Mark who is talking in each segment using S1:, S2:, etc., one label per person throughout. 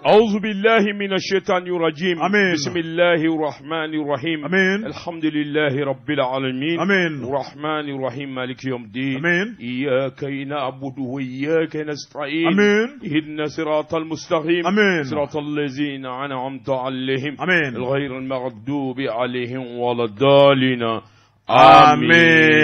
S1: أعوذ بالله من الشيطان الرجيم.
S2: آمين.
S1: بسم الله الرحمن الرحيم.
S2: آمين.
S1: الحمد لله رب العالمين.
S2: آمين.
S1: الرحمن الرحيم مالك يوم الدين.
S2: آمين.
S1: إياك نعبد وإياك نستعين.
S2: آمين.
S1: اهدنا الصراط المستقيم.
S2: آمين.
S1: صراط الذين أنعمت عليهم.
S2: آمين.
S1: غير المغضوب عليهم ولا الضالين.
S2: آمين.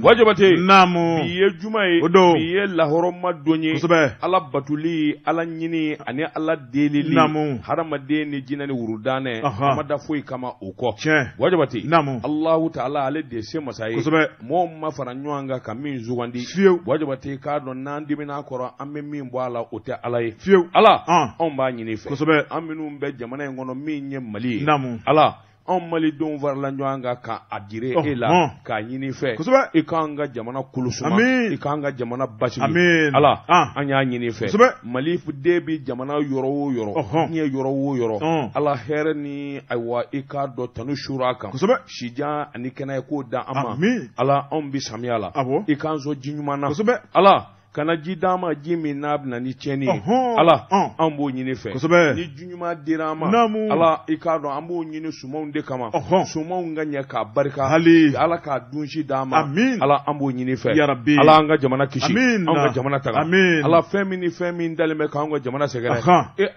S1: wajabate
S2: namu
S1: biye jumaye biye lahoroma donye ala batuli ala nyini ani ala delili
S2: namu
S1: haramade ni jinani wurudane amada foi kama uko wajabate
S2: namu
S1: Allah ta'ala ale de se masaye mo ma faranywanga kamin zuwandi wajabate ka don nandi mina koro amme min bo ala ote alaye ala on ba nyini fe aminu mbe jamana ngono min nye mali
S2: namu
S1: ala on mali don varla nyanga ka adire ela ka nyini fe ikanga jamana kulusuma ikanga jamana bashimi ala anya nyini fe mali fu debi jamana yoro nye yoro ala here ni aywa ikado tanu shuraka shija anikena ko da ama ala on bi samiala ikanzo jinyumana ala kana jidama jimi nabna ni cheni ala ambo nyini fe ni junyuma dirama ala ikado ambo nyini sumonde kama sumonga nyaka barka ala ka dunshi dama ala ambo nyini fe ala anga jamana kishi anga jamana taga ala femi daleme ka anga jamana segere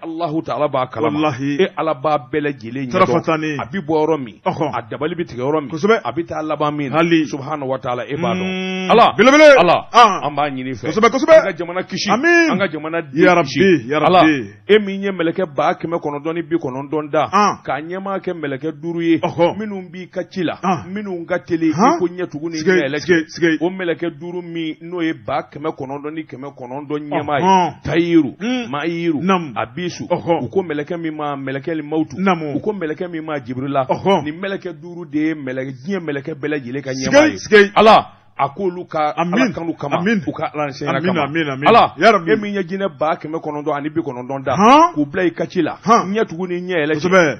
S1: Allah ta'ala ba kalama ala ba bele jile nyato abi boromi adabali bitige romi abi ta Allah ba min subhanahu wa ta'ala ibado ala ala amba nyini fe anga jamana kishi anga jamana
S2: ya rabbi
S1: ala eminye meleke ba keme konondoni bi konondonda ka nyema ke meleke duruye minu bi kachila minu ngatele ko nyatugu ni meleke o meleke duru mi noye ba keme konondon nyema tayiru mairu abisu uko meleke mi ma meleke li mautu uko meleke mi ma jibrila ni meleke duru de meleke bele jile ka nyema ala akolu ka ala kanu kama uka lansenya kama ala
S2: ya rabbi
S1: eminya jine ba keme konondo ani bi konondo da ku blay kachila nyatugu ni nyele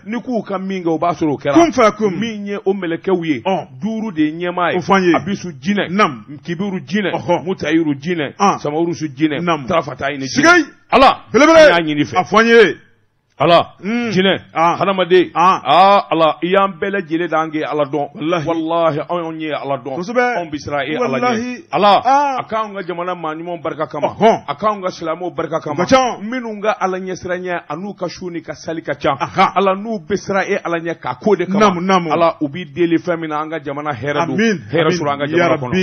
S1: ni ku ka minga obasoro kera minye o meleke wiye duru de nyema abisu jine kibiru jine mutayiru jine samauru su jine trafata ine jine ala
S2: belebele
S1: anyini fe
S2: afanye
S1: ala jine hanamade ala iyam bele jile dange ala don wallahi onye ala don on bisra'i ala ni ala akanga jamana manimo barka kama akanga islamo barka kama minunga ala nyesranya anuka shuni ka salika cha ala nu bisra'i ala nya ka kode kama ala ubi deli famina anga jamana heradu suranga jamana kono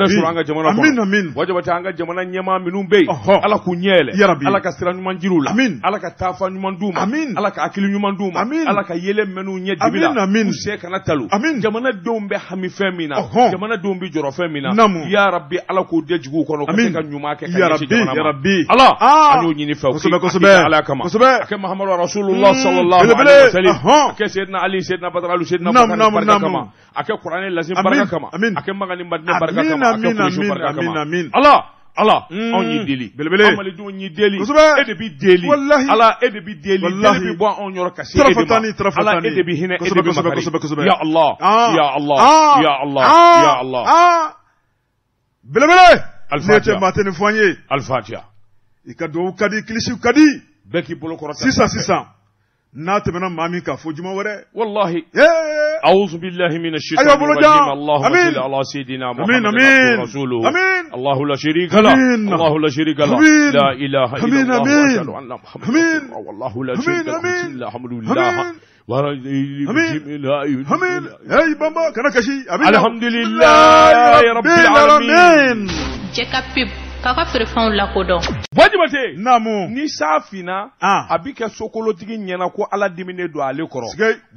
S1: suranga jamana kono wajabata anga jamana nyema minumbe ala kunyele ala ka siranu manjirula ala ka tafa nyumanduma ala ka akili nyuman duma ala ka yele menu nye dibila use kana talu jamana dombe hami femina jamana dombe joro femina ya rabbi ala ko dejugo kono ko ka nyuma ke ka
S2: ya rabbi
S1: ala anyo nyini fa ala kama ke muhammadu rasulullah sallallahu alaihi wasallam ke sayyidina ali sayyidina badr sayyidina baraka kama ake qur'ani lazim baraka kama ake magani madina baraka kama ake kulishu baraka kama ala on yi deli amali do nyi deli e de bi deli ala e de bi deli deli bi bo on yor kasi e de ala e de bi hina e de bi makari ya allah ya allah ya allah ya allah
S2: belebele al-fatiha matene foyer
S1: al-fatiha
S2: ikado kadi klishi kadi
S1: beki bolo korata
S2: sisa ناتمنا مامي كافو جما وره
S1: والله أعوذ بالله من الشيطان الرجيم اللهم صل على سيدنا محمد رسوله الله لا شريك له الله لا شريك له لا إله إلا الله وأشهد أن محمدا والله لا شريك له بسم الله الحمد لله الحمد لله يا رب العالمين
S3: kaka firfan la kodon
S1: wajibate
S2: namu
S1: ni safina abike sokolotigi nyana ko ala dimine do ale koro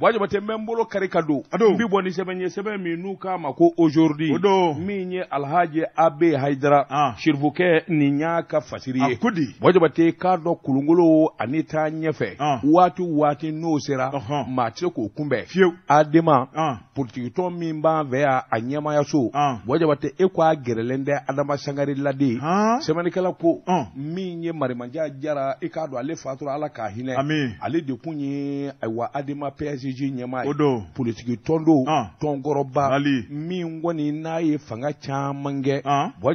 S1: wajibate membolo karikado bi boni sebe mi nuka mako aujourd'hui mi nye alhaji abe haidara shirvuke ni nyaka fasiriye wajibate kado kulungolo anita nyefe watu no sera matre ko kumbe adema politikiton min ba vea anyama yaso wajibate ekwa gerelende adama sangari lade sɛbɛnnikɛla ko min ye Marimanja Jara i k'a dɔn ale fatura Ala k'a hinɛ ale de kun ye ayiwa ADEMA PSG ɲɛmaa ye politique tɔndo tɔnkɔrɔba min kɔni n'a ye fanga caman kɛ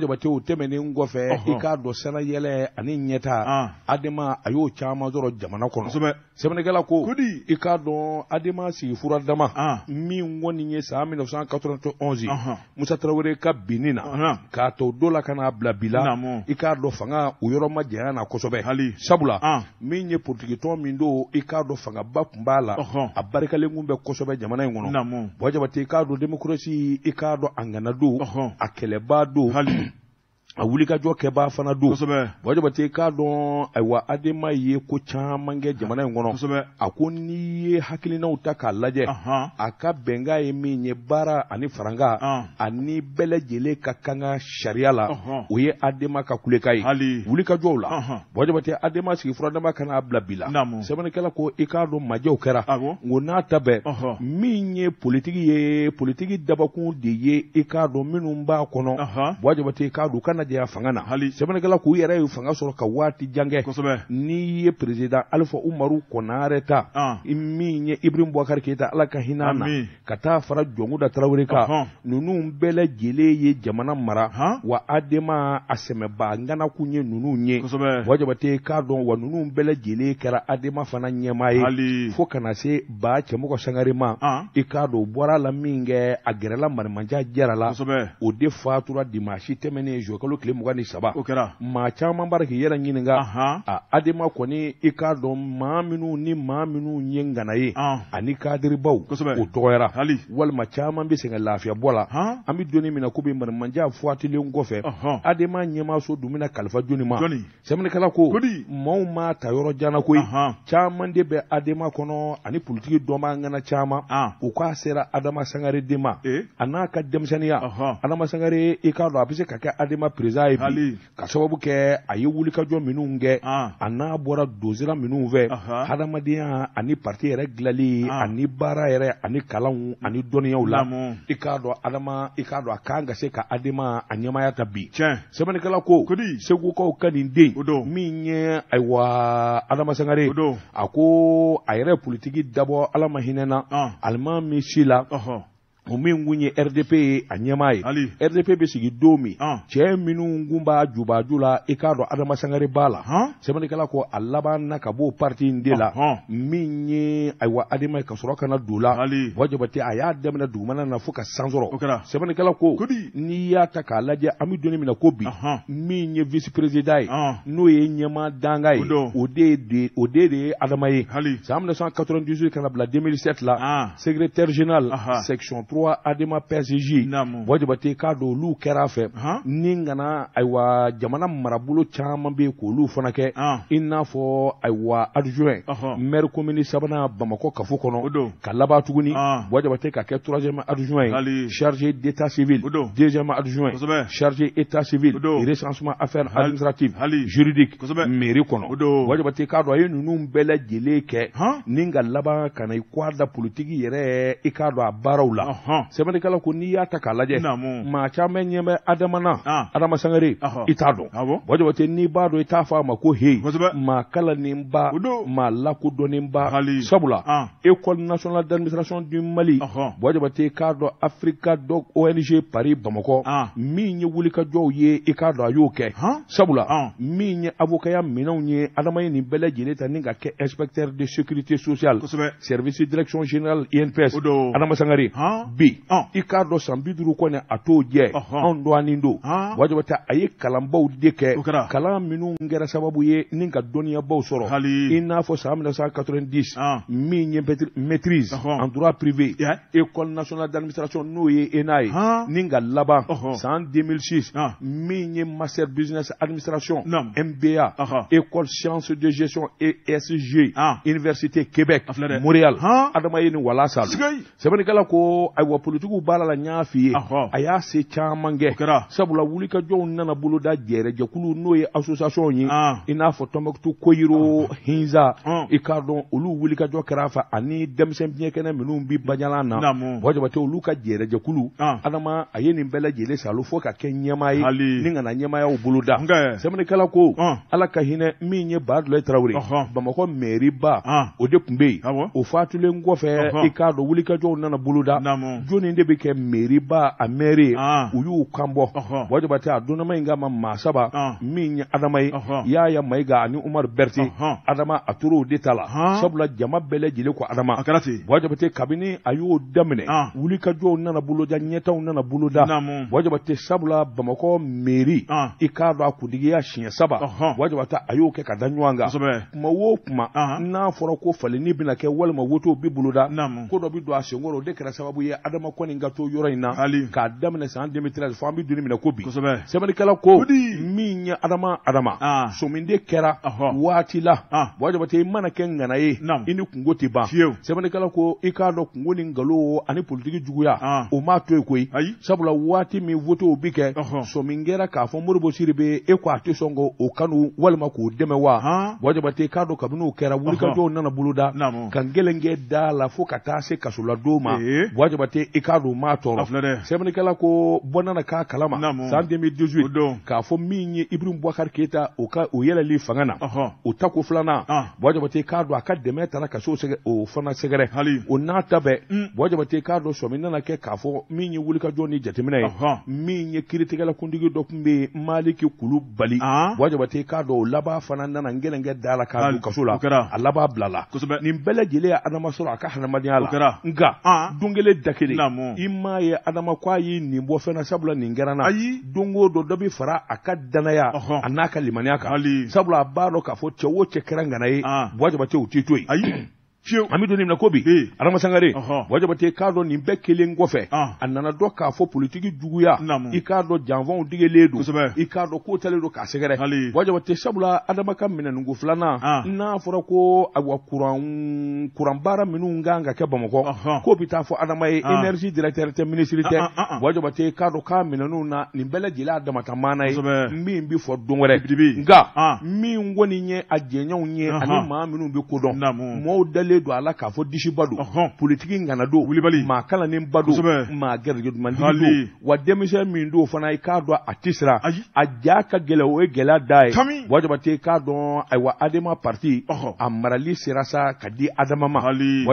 S1: Jabate o tɛmɛnen kɔfɛ i k'a dɔn sɛnɛyɛlɛ ani ɲɛta ADEMA a y'o caman sɔrɔ jamana kɔnɔ sɛbɛnnikɛla ko i k'a dɔn ADEMA sigifura dama min kɔni ye san 1991 Musa Tarawele ka binni na k'a to dɔ la ka n'a bila bi la i k'a dɔn fanga o yɔrɔ ma janya na kosɛbɛ sabula min ye politique tɔn min don i k'a dɔn fangaba tun b'a la a barikalen kun bɛ kosɛbɛ jamana in kɔnɔ Jabate i k'a dɔn démocratie i k'a dɔn a ŋana don a kɛlɛbaa don a wulikajɔ kɛbaa fana don Jabate k'a dɔn ayiwa ADEMA ye ko caman kɛ jamana in kɔnɔ a ko n'i ye hakilinaw ta k'a lajɛ a ka bɛnkan ye min ye baara ani faranga ani bɛɛ lajɛlen ka kan ka sariya la o ye ADEMA ka kulekan ye wulikajɔw la Jabate ADEMA sigifura dama ka n'a bila bi la sɛbɛnnikɛla ko i k'a dɔn majɛw kɛra ngo n'a ta bɛɛ min ye politiki dabakun de ye i k'a dɔn minnu b'a kɔnɔ Jabate k'a dɔn kana jɛya fanga na sɛbɛnnikɛla k'u yɛrɛ ye fanga sɔrɔ ka waati jan kɛ n'i ye président Alifa Umaru Konare ta min ye Ibrahim Boubacar Keita Ala ka hinɛ na ka taa fara Jɔnkuda Tarawele kan ninnu bɛɛ lajɛlen ye jamana mara wa ADEMA a sɛmɛba ngana kun ye ninnu ye Jabate k'a dɔn wa ninnu bɛɛ lajɛlen kɛra ADEMA fana ɲɛmaa ye fo kana se ba Cɛmɔgɔ Sangare ma i k'a dɔn bɔra la min kɛ a gɛrɛla Marimanja Jara la o de fatura dimanche tɛmɛnen Jokalante tile 23 maa caman b'a k'i yɛrɛ ɲininka ADEMA kɔni i k'a dɔn maa minnu ye ngana ye ani kadiribaw o tɔgɔyara walima caman bɛ sɛgɛn lafiya bɔ la an bɛ donni min na ko bi Marimanja fɔatilen kɔfɛ ADEMA ɲɛmaaso dun bɛna kalifa jɔnni ma sɛbɛnnikɛla ko maaw ma ta yɔrɔ janna koyi caman de bɛ ADEMA kɔnɔ ani politiki dɔnbaa ŋana caman u k'a sera Adama Sangare de ma a n'a ka denmisɛnniya Adama Sangare i k'a dɔn a bɛ se ka kɛ ADEMA président ye bi ka sababu kɛ a ye wulikajɔ minnu kɛ a n'a bɔra dozira minnu fɛ hadamadenya ani parti yɛrɛ dilali ani baara yɛrɛ ani kalanw ani dɔnniyaw la i k'a dɔn a kan ka se ka ADEMA a ɲɛmaaya ta bi sɛbɛnnikɛla ko segukaw ka nin den min ye ayiwa Adama Sangare a ko a yɛrɛ politiki dabɔ Ala ma hinɛ na alima min si la o min kun ye RDP ye a ɲɛmaa ye RDP bɛ sigi don min cɛ minnu kun b'a jubaju la i k'a dɔn Adama Sangare b'a la sɛbɛnnikɛla ko a laban na ka bɔ parti in de la min ye ayiwa ADEMA ka sɔrɔ kana don la Jabate a y'a daminɛ dugumana na fo ka san sɔrɔ sɛbɛnnikɛla ko n'i y'a ta k'a lajɛ an bɛ donni min na ko bi min ye vice président ye n'o ye ɲɛmaa danga ye o de ye Adama ye san 1998 kana bila 2007 la secrétaire général section 3 ADEMA PSG Jabate k'a dɔn olu kɛra fɛ ni ngana ayiwa jamana marabolo caman bɛ k'olu fana kɛ i n'a fɔ ayiwa adjoint maire commune sabanan Bamakɔ kafo kɔnɔ ka laban tuguni Jabate ka kɛ 3e adjoint chargé d'état civil 2e adjoint chargé état civil recensement affaires administratives juridiques mairie kɔnɔ Jabate k'a dɔn a ye ninnu bɛɛ lajɛlen kɛ ni ka laban ka na i k'a da politiki yɛrɛ i k'a dɔn a baaraw la sɛbɛnnikɛla ko n'i y'a ta k'a lajɛ maa caman ɲɛ bɛ Adama Sangare i t'a dɔn Jabate n'i b'a dɔn i t'a fɔ a ma ko heyi maa kalanenba maa lakodɔnnenba sabula école nationale d'administration du Mali Jabate k'a dɔn Africa Doc ONG Paris Bamakɔ min ye wulikajɔw ye i k'a dɔn a y'o kɛ sabula min ye avocaya minɛnw ye Adama ye nin bɛɛ lajɛlen ta ni ka kɛ inspecteur de sécurité sociale service direction générale INPS Adama Sangare bi i k'a dɔn san 50 kɔni a t'o jɛ anw dɔɔnin don Jabate a ye kalanbaw de kɛ kalan minnu kɛra sababu ye ni ka dɔnniyabaw sɔrɔ i n'a fɔ san 1990 min ye maîtrise en droit privé école nationale d'administration n'o ye ENA ye ni ka laban san 2006 min ye master business administration MBA école sciences de gestion ESG université Québec Montréal Adama ye nin wala sa sɛbɛnnikɛla ko ayiwa politiku baara la ɲ'a f'i ye a y'a se caman kɛ sabula wulikajɔw nana boloda jɛrɛjɛkulu n'o ye association ye i n'a fɔ Tombouctou Koyiro Hinza i k'a dɔn olu wulikajɔ kɛra fɛ ani denmisɛn biɲɛkɛnɛ minnu bi baɲalan na Jabate olu ka jɛrɛjɛkulu adama a ye nin bɛɛ lajɛlen salo fo ka kɛ ɲɛmaa ye ni kana ɲɛmaayaw boloda sɛbɛnnikɛla ko ala ka hinɛ min ye Badulayi Tarawele Bamakɔ mairie ba o de tun bɛ yen o faatulen kɔfɛ i k'a dɔn wulikajɔw nana boloda jɔnni de bɛ kɛ mairie ba a maire u y'u kanbɔ Jabate a donnama in kama maa saba min ye adama ye Yaya Mayiga ani Umaru Berti adama a tor'o de ta la sabula jama bɛɛ lajɛlen ko adama Jabate kabini a y'o daminɛ wulikajɔw nana boloda ɲɛtaw nana boloda Jabate sabula Bamakɔ mairie i k'a dɔn a kuntigiya siɲɛ 3 Jabate a y'o kɛ ka da ɲɔgɔn kan kuma o kuma n'a fɔra ko falenni bɛna kɛ walima woto bi boloda ko dɔ bi don a senkɔrɔ o de kɛra sababu ye adama kɔni ka to yɔrɔ in na k'a daminɛ san 2013 fo an bi donni minɛ ko bi sɛbɛnnikɛla ko min ye adama sominde kɛra waati la Jabate i mana kɛ ŋana ye i ni kungo tɛ ban sɛbɛnnikɛla ko i k'a dɔn kungo ni nkalon ani politiki juguya o m'a to yen koyi sabula waati min voto bi kɛ somin kɛra k'a fɔ Modibo Siri bɛ e ko a tɛ sɔn k'o kanu walima k'o dɛmɛ wa Jabate k'a dɔn kabini o kɛra wulikajɔw nana boloda ka gɛlɛn kɛ da la fo ka taa se kasoladon ma Jabate i k'a dɔn m'a tɔɔrɔ sɛbɛnnikɛla ko bɔ nana k'a kalama san 2018 k'a fɔ min ye Ibrahim Boubacar Keita o yɛlɛli fanga na o tako filanan Jabate k'a dɔn a ka dɛmɛ taara ka o fana sɛgɛrɛ o n'a ta bɛɛ Jabate k'a dɔn sɔmi nana kɛ k'a fɔ min ye wulikajɔ ni jateminɛ ye min ye kiiritigɛla kuntigi dɔ tun bɛ Maliki Kulubali Jabate k'a dɔn o laban fana nana gɛlɛn kɛ da la k'a don kaso la a laban bilala nin bɛɛ lajɛlen ye adama sɔrɔ a ka hadamadenya la nka don kelen da kelen i m'a ye adama ko a ye nin bɔ fɛn na sabula nin kɛra n na don o don dɔ bɛ fara a ka danaya a n'a ka limaniya kan sabula a b'a dɔn k'a fɔ cɛ o cɛ kɛra ŋana ye Jabate o tɛ to yen an bɛ don nin minɛ ko bi Adama Sangare Jabate k'a dɔn nin bɛɛ kelen kɔfɛ a nana dɔn k'a fɔ politiki juguya i k'a dɔn janfanw digelen don i k'a dɔn ko talen don k'a sɛgɛrɛ Jabate sabula Adama ka minɛnunko filanan n'a fɔra ko awa kuran baara minnu kan ka kɛ Bamakɔ k'o bɛ taa fɔ Adama ye énergie directeur tɛ ministre tɛ Jabate k'a dɔn k'a minɛnnu na nin bɛɛ lajɛlen a damata maana ye min bi fɔ don wɛrɛ nka min kɔni ye a jɛɲɔgɔnw ye ani maa minnu bɛ kodɔn mɔɔw dalen don ala k'a fɔ disiba don politiki ŋana don maa kalannen ba don maa gɛrɛjɛdumantigi don wa denmisɛn min don fana i k'a dɔn a tɛ sira a ja ka gɛlɛ o ye gɛlɛya da ye Jabate k'a dɔn ayiwa Adama parti a marali sera sa ka di Adama ma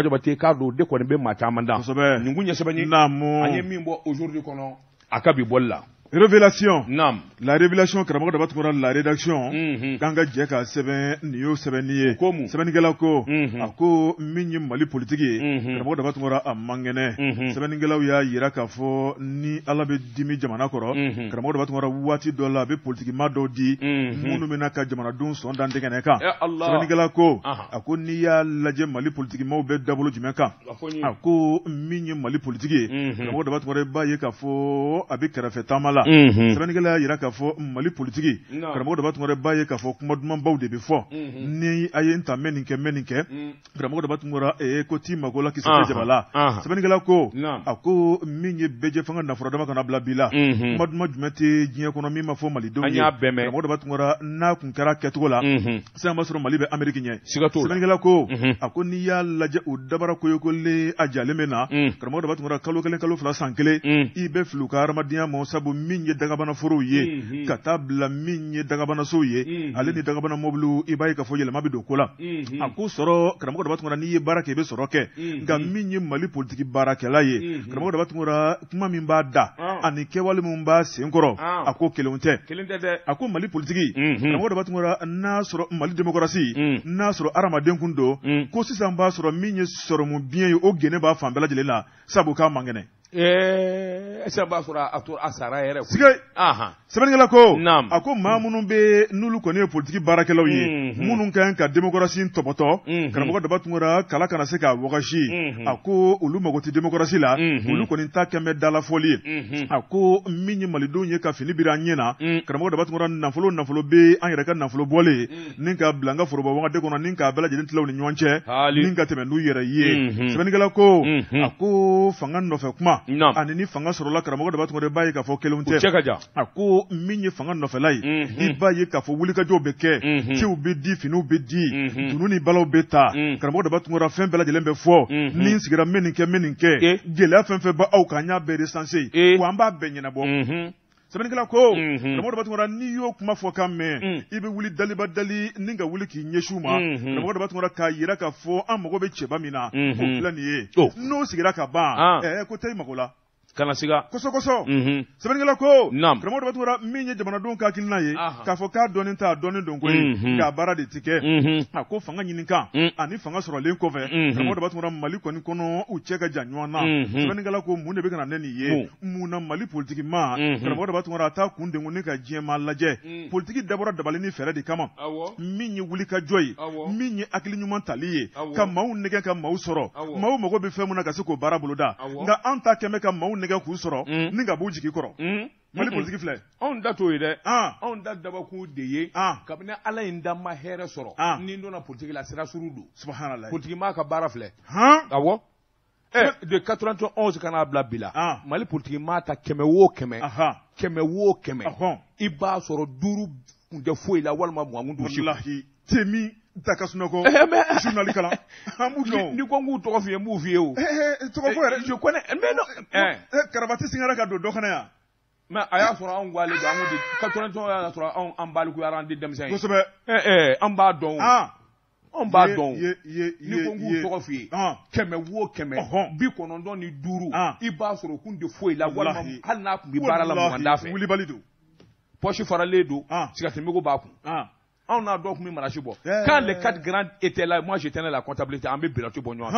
S1: Jabate k'a dɔn de kɔni bɛ maa caman da nin kun ɲɛsɛbɛnni an ye min bɔ aujourd'hui kɔnɔ a ka bi bɔli la
S2: Révélation. La révélation karamɔgɔ daba tun kɔrɔ la rédaction k'an ka jɛ ka sɛbɛn nin y'o sɛbɛnni ye sɛbɛnnikɛla ko a ko min ye Mali politiki ye karamɔgɔ daba tun kɔrɔ a man kɛnɛ sɛbɛnnikɛlaw y'a yira k'a fɔ ni Ala bɛ dimi jamana kɔrɔ karamɔgɔ daba tun kɔrɔ waati dɔ la a bɛ politikimaa dɔw di minnu bɛna ka jamanadenw sɔn dan tɛgɛnɛ kan sɛbɛnnikɛla ko a ko n'i y'a lajɛ Mali politikimaw bɛ dabolo jumɛn kan a ko min ye Mali politiki ye karamɔgɔ daba tun kɔrɔ i b'a ye k'a fɔ a bɛ kɛrɛfɛ taama la sɛbɛnnikɛla y'a yira k'a fɔ Mali politiki karamɔgɔ daba tun kɔrɔ b'a ye k'a fɔ kuma dumanbaw de bɛ fɔ ni a ye n ta mɛ nin kɛ karamɔgɔ daba tun kɔrɔ ko t'i mago la kisɛ tɛ jaba la sɛbɛnnikɛla ko a ko min ye bɛɛ fanga nafolo dama kana bila bi la kuma duman jumɛn tɛ diɲɛ kɔnɔ min ma fɔ malidenw ye karamɔgɔ daba tun kɔrɔ n'a kun kɛra kɛcogo la sisan b'a sɔrɔ Mali bɛ Amérique ɲɛ sɛbɛnnikɛla ko a ko n'i y'a lajɛ o dabara koyokolen a jalen bɛ na karamɔgɔ daba tun kɔrɔ kalo kelen kalo fila san kelen i bɛ fili u ka hadamadenya ma sabu min ye dagabana forow ye ka taa bila min ye dagabana sow ye ale ni dagabana mobiliw i b'a ye k'a fɔ yɛlɛma bɛ don ko la a ko sɔrɔ karamɔgɔ daba tun kɔrɔ n'i ye baara kɛ i bɛ sɔrɔ kɛ nka min ye Mali politiki baarakɛla ye karamɔgɔ daba tun kɔrɔ kuma min b'a da ani kɛwale min b'a sen kɔrɔ a ko kelenw tɛ a ko Mali politiki karamɔgɔ daba tun kɔrɔ n'a sɔrɔ Mali démocratie n'a sɔrɔ adamaden kun don ko sisan b'a sɔrɔ min ye sɔrɔmu biɲɛ ye o gende b'a fan bɛɛ lajɛlen na sabu k'a man kɛnɛ
S1: ɛsɛ b'a sɔrɔ a sara yɛrɛ
S2: sigɛ sɛbɛnnikɛla ko a ko maa minnu bɛ n'olu kɔni ye politiki baarakɛlaw ye minnu kan ka démocratie tɔbɔtɔ karamɔgɔ daba tun kɔrɔ kala kana se k'a wagasi a ko olu mago tɛ démocratie la olu kɔni ta kɛn bɛ dalafɔli ye a ko min ye malidenw ye ka fini biri an ɲɛ na karamɔgɔ daba tun kɔrɔ nafolo bɛ an yɛrɛ ka nafolo bɔlen ni ka bila an ka foroba wagati kɔnɔ ni k'a bɛɛ lajɛlen tilaw ni ɲɔgɔn cɛ ni ka tɛmɛ n'u yɛrɛ ye sɛbɛnnikɛla ko a ko fanga nɔfɛ kuma ani ni fanga sɔrɔla karamɔgɔ de b'a tɔgɔ de b'a ye k'a fɔ kelenw tɛ a ko min ye fanga nɔfɛla ye i b'a ye k'a fɔ wulikajɔw bɛ kɛ cɛw bɛ di finiw bɛ di dunun ni balaw bɛ ta karamɔgɔ de b'a tɔgɔ fɛn bɛɛ lajɛlen bɛ fɔ ni sigira min nin kɛ gɛlɛya fɛn fɛn b'a aw kan y'a bɛɛ recenser wa an b'a bɛɛ ɲɛnabɔ sɛbɛnnikɛla ko karamɔgɔ de b'a tɔgɔ n'i y'o kuma fɔ kan mɛn i bɛ wuli daliba dali ni ka wuli k'i ɲɛsiw ma karamɔgɔ de b'a tɔgɔ k'a yira k'a fɔ an mago bɛ cɛba min na o filɛ nin ye n'o sigira ka ban ko tɛ i mago la
S1: kana siga
S2: kosɔkosɔ sɛbɛnnikɛla ko karamɔgɔ de b'a tɔgɔ min ye jamanadenw ka hakilina ye k'a fɔ k'a dɔnnen t'a dɔnnen don koyi nka baara de ti kɛ a ko fanga ɲini kan ani fanga sɔrɔlen kɔfɛ karamɔgɔ de b'a tɔgɔ Mali kɔni kɔnɔ u cɛ ka jan ɲɔgɔn na sɛbɛnnikɛla ko mun de bɛ ka na ne nin ye mun na Mali politiki ma karamɔgɔ de b'a tɔgɔ a t'a kun dengun ne ka diɲɛmaa lajɛ politiki dabɔra dabali ni fɛɛrɛ de kama min ye wulikajɔ ye min ye hakili ɲuman tali ye ka maaw nɛgɛ ka maaw sɔrɔ maaw mago bɛ fɛn mun na ka se k'o baara boloda nka an ta kɛmɛ ka maaw nɛgɛ k'u sɔrɔ ni ka b'u jigi kɔrɔ Mali politiki filɛ
S1: anw da t'o ye dɛ anw da dabakun de ye kabini Ala ye n da ma hɛrɛ sɔrɔ ni n donna politiki la sira suru don subhanallah politiki maa ka baara filɛ awɔ de 91 ka n'a bila bi la Mali politiki maa ta 100 o 100 100 o 100 i b'a sɔrɔ 5 kun tɛ foyi la walima mugan kun t'u si
S2: wallahi temi ta ka sunɔgɔ journal kalan an b'u dɔn
S1: ni ko n k'u tɔgɔ f'i ye n b'u f'i ye o
S2: tɔgɔ fɔ yɛrɛ
S1: je connais mais non
S2: Karabati Singara ka don dɔ fana yan
S1: mais a y'a sɔrɔ anw gwale don an ko 91 y'a sɔrɔ an balikuyara an di denmisɛn ye
S2: kosɛbɛ
S1: an b'a dɔn anw b'a dɔn ni ko n k'u tɔgɔ f'i ye 100 o 100 95 i b'a sɔrɔ kun tɛ foyi la walima hali n'a kun bɛ baara la mɔgɔnda fɛ
S2: wulibali don
S1: poche faralen don sigatimego b'a kun anw n'a dɔw kun bɛ marasi bɔ quand les 4 grands étaient là moi j'étais dans la comptabilité an bɛ bilati bɔ ɲɔgɔn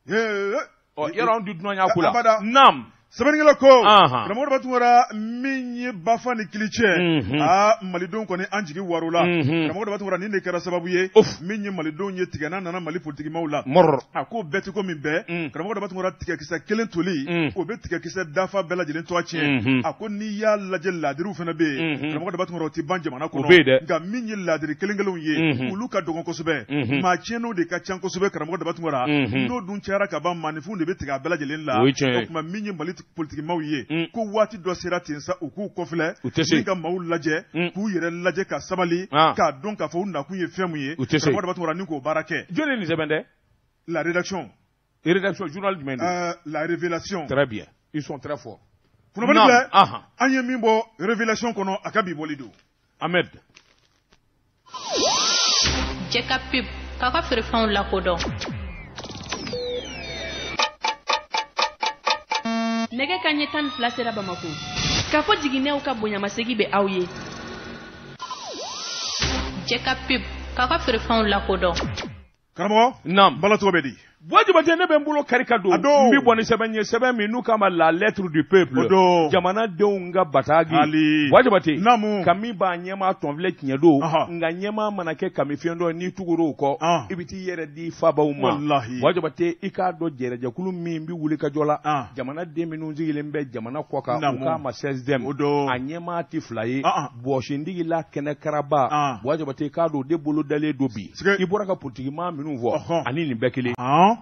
S1: fɛ yɔrɔ anw di dunan y'a ko la naam
S2: sɛbɛnnikɛla ko karamɔgɔ de b'a tɔgɔ min ye bafa ni kili cɛ malidenw kɔni an jigi waro la karamɔgɔ de b'a tɔgɔ nin de kɛra sababu ye min ye malidenw ye tigɛ n'a nana Mali politikimaw la a ko bɛɛ ti ko min bɛɛ karamɔgɔ de b'a tɔgɔ tigɛkisɛ kelen toli o bɛ tigɛkisɛ dafa bɛɛ lajɛlen tɔgɔ tiɲɛ a ko n'i y'a lajɛ laadiriw fana bɛ yen karamɔgɔ de b'a tɔgɔ o ti ban jamana kɔnɔ nka min ye laadiri kelen kelenw ye olu ka dɔgɔn kosɛbɛ maa tiɲɛnw de ka ca kosɛbɛ karamɔgɔ de b'a tɔgɔ n'o dun cayara ka ban maaninfinw de bɛ tigɛ a bɛɛ lajɛlen la o tuma min ye Mali politikimaw ye ko waati dɔ sera ten sa u k'u kɔfilɛ ni ka maaw lajɛ k'u yɛrɛ lajɛ ka sabali k'a dɔn k'a fɔ u nakun ye fɛn mun ye karamɔgɔ de b'a tɔgɔ ni k'o baara kɛ
S1: jɔnni nin sɛbɛn dɛ
S2: la rédaction
S1: journal jumɛn don
S2: la révélation
S1: très bien ils sont très forts
S2: kunnafoni filɛ an ye min bɔ révélation kɔnɔ a ka bi bɔli don
S1: Ahmed
S3: jɛ ka pib k'a ka feerefɛnw lakodɔn nɛgɛ kanɲɛ 12 sera Bamako k'a fɔ jiginɛw ka bonyamasegi bɛ aw ye jɛ ka pib k'a ka feerefɛnw lakodɔn
S2: karamɔgɔ
S1: naam
S2: bala tɔgɔ bɛ di
S1: Wajibate ne bɛ n bolo kari ka don n bɛ bɔ ni sɛbɛn ye sɛbɛn min n'u k'a ma la lettre du peuple jamanadenw ka batagi Wajibate ka min b'a ɲɛmaa tɔnfilɛ tiɲɛ don nka ɲɛmaa mana kɛ kami fiɲɛ dɔ n'i tugur'o kɔ i bɛ t'i yɛrɛ di fabaw ma Wajibate i k'a dɔn jɛrɛjɛkulu min bɛ wuli ka jɔ la jamanaden minnu sigilen bɛ jamana kɔ kan u k'a ma 16e a ɲɛmaa tɛ fila ye bɔsindigi la kɛnɛ karaba Wajibate i k'a dɔn o de bolo dalen don bi i bɔra ka politikimaa minnu fɔ ani nin bɛɛ kelen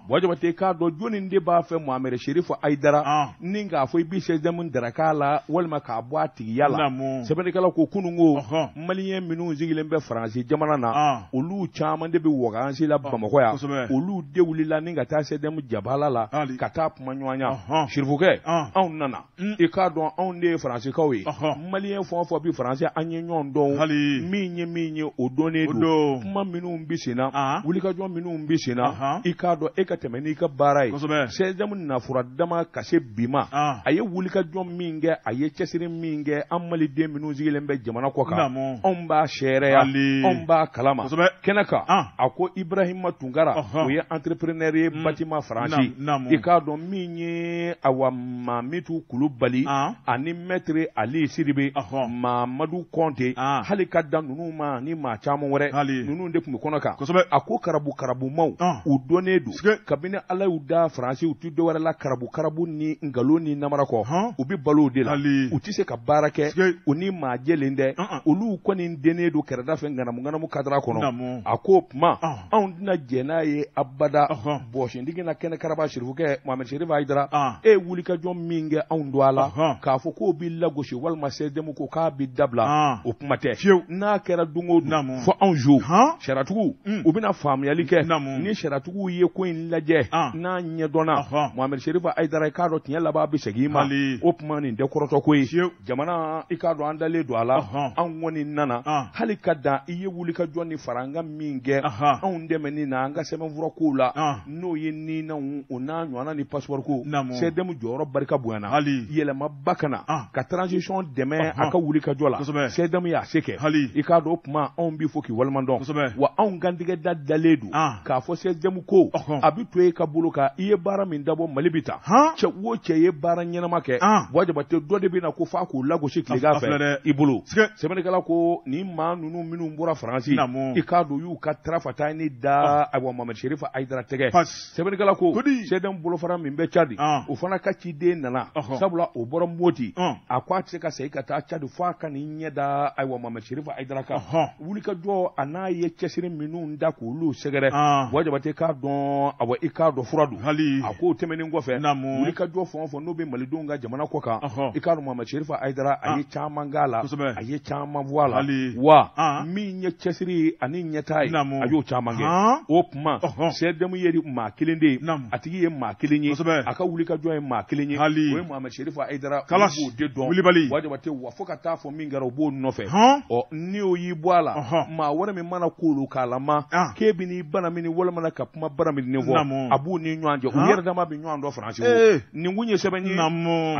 S1: Wajibate k'a dɔn jɔnni de b'a fɛ Muhamɛd Sherifu Ayidara ni k'a fɔ i bɛ 16e daraka la walima k'a bɔ a tigiya la sɛbɛnnikɛlaw ko kununko maliyɛn minnu sigilen bɛ Faransi jamana na olu caman de bɛ wakansi la Bamakɔ yan olu de wulila ni ka taa 16e jabala la ka taa kuma ɲɔgɔnya Sherifukɛ anw nana i k'a dɔn anw de ye Faransikaw ye maliyɛn fɛn o fɛn bɛ Faransi an ye ɲɔgɔn dɔn min ye o dɔnnen don kuma minnu bɛ sen na wulikajɔ minnu bɛ sen na i k'a dɔn e ka tɛmɛ n'i ka baara ye 16e nafura dama ka se bi ma a ye wulikajɔ min kɛ a ye cɛsiri min kɛ an maliden minnu sigilen bɛ jamana kɔ kan anw b'a sɛɛrɛya anw b'a kalama kɛnɛ kan a ko Ibrahima Tunkara o ye entrepreneur ye bâtiment Faransi i k'a dɔn min ye Awa Mamitu Kulubali ani maître Ali Sidibe Mamadu Konte hali ka dan ninnu ma ni maa caman wɛrɛ ninnu de tun bɛ kɔnɔ kan a ko karabumaw u dɔnnen don kabini ala y'u da faransi u ti dɔwɛrɛ la karabu ni ngalo ni namara kɔ u bi balo de la u ti se ka baara kɛ u ni maa jɛlen dɛ olu kɔni dennen don kɛrɛda fɛ nganamu kadara kɔnɔ a ko kuma anw tɛna jɛ n'a ye abada bɔsindigi na kɛnɛ karaba sirifukɛ Mohamed Sherif Haidara e wulikajɔ min kɛ anw don a la k'a fɔ k'o bi lagosi walima CDM ko k'a bi dabila o kuma tɛ n'a kɛra don o don fɔ anw jo sariyatigiw u bɛna faamuyali kɛ ni sariyatigiw ye ko in lajɛ n'a ɲɛdɔnna Mohamed Sherif Haidara i k'a dɔn tiɲɛ laban bɛ segin i ma o kuma nin tɛ kɔrɔtɔ ko ye jamana i k'a dɔn an dalen don a la anw kɔni nana hali ka dan i ye wulikajɔ ni fara an ka min kɛ anw dɛmɛni na an ka sɛbɛnfura kow la n'o ye ninanw o n'a ɲɔgɔnna ni passeport ko CDM jɔyɔrɔ barika bonyana yɛlɛmaba ka na ka transition dɛmɛ a ka wulikajɔ la CDM y'a se kɛ i k'a dɔn o kuma anw b'i fɔ k'i waleɲumandɔn wa anw kantigɛ da dalen don k'a fɔ CDM ko a bi to e ka bolo kan i ye baara min dabɔ Mali bi ta cɛ o cɛ ye baara ɲɛnama kɛ wajabate dɔ de bɛ na ko f'a k'o lagosi tilegan fɛ i bolo sɛbɛnnikɛla ko ni maa ninnu minnu bɔra Faransi i k'a dɔn y'u ka tarafata ni da ayiwa Mohamed Sherif Haidara tɛgɛ sɛbɛnnikɛla ko CDM bolofara min bɛ Cadi o fana ka ciden nana sabula o bɔra Moti a ko a tɛ se ka segin ka taa Cadi f'a ka nin ɲɛ da ayiwa Mohamed Sherif Haidara kan wulikajɔ a n'a ye cɛsiri minnu da k'olu sɛgɛrɛ wajabate k'a dɔn awa i k'a dɔn fura don a ko tɛmɛnen kɔfɛ wulikajɔ fɛn o fɛn n'o bɛ malidenw ka jamana kɔ kan i k'a dɔn Mohamed Sherif Haidara a ye caman k'a la a ye caman bɔ a la wa min ye cɛsiri ani ɲɛtaa ye a y'o caman kɛ o tuma CDM ye maa kelen de ye a tigi ye maa kelen ye a ka wulikajɔ ye maa kelen ye o ye Mohamed Sherif Haidara b'o de dɔn wajabate wa fo ka taa fɔ min kɛra o b'o nɔfɛ ni o y'i bɔ a la maa wɛrɛ min mana k'olu k'a la ma k'e bɛ n'i bana min walima ka kuma bara min fɔ a b'u ni ɲɔgɔn cɛ u yɛrɛ dama bɛ ɲɔgɔn dɔn Faransi nin kun ye sɛbɛn ye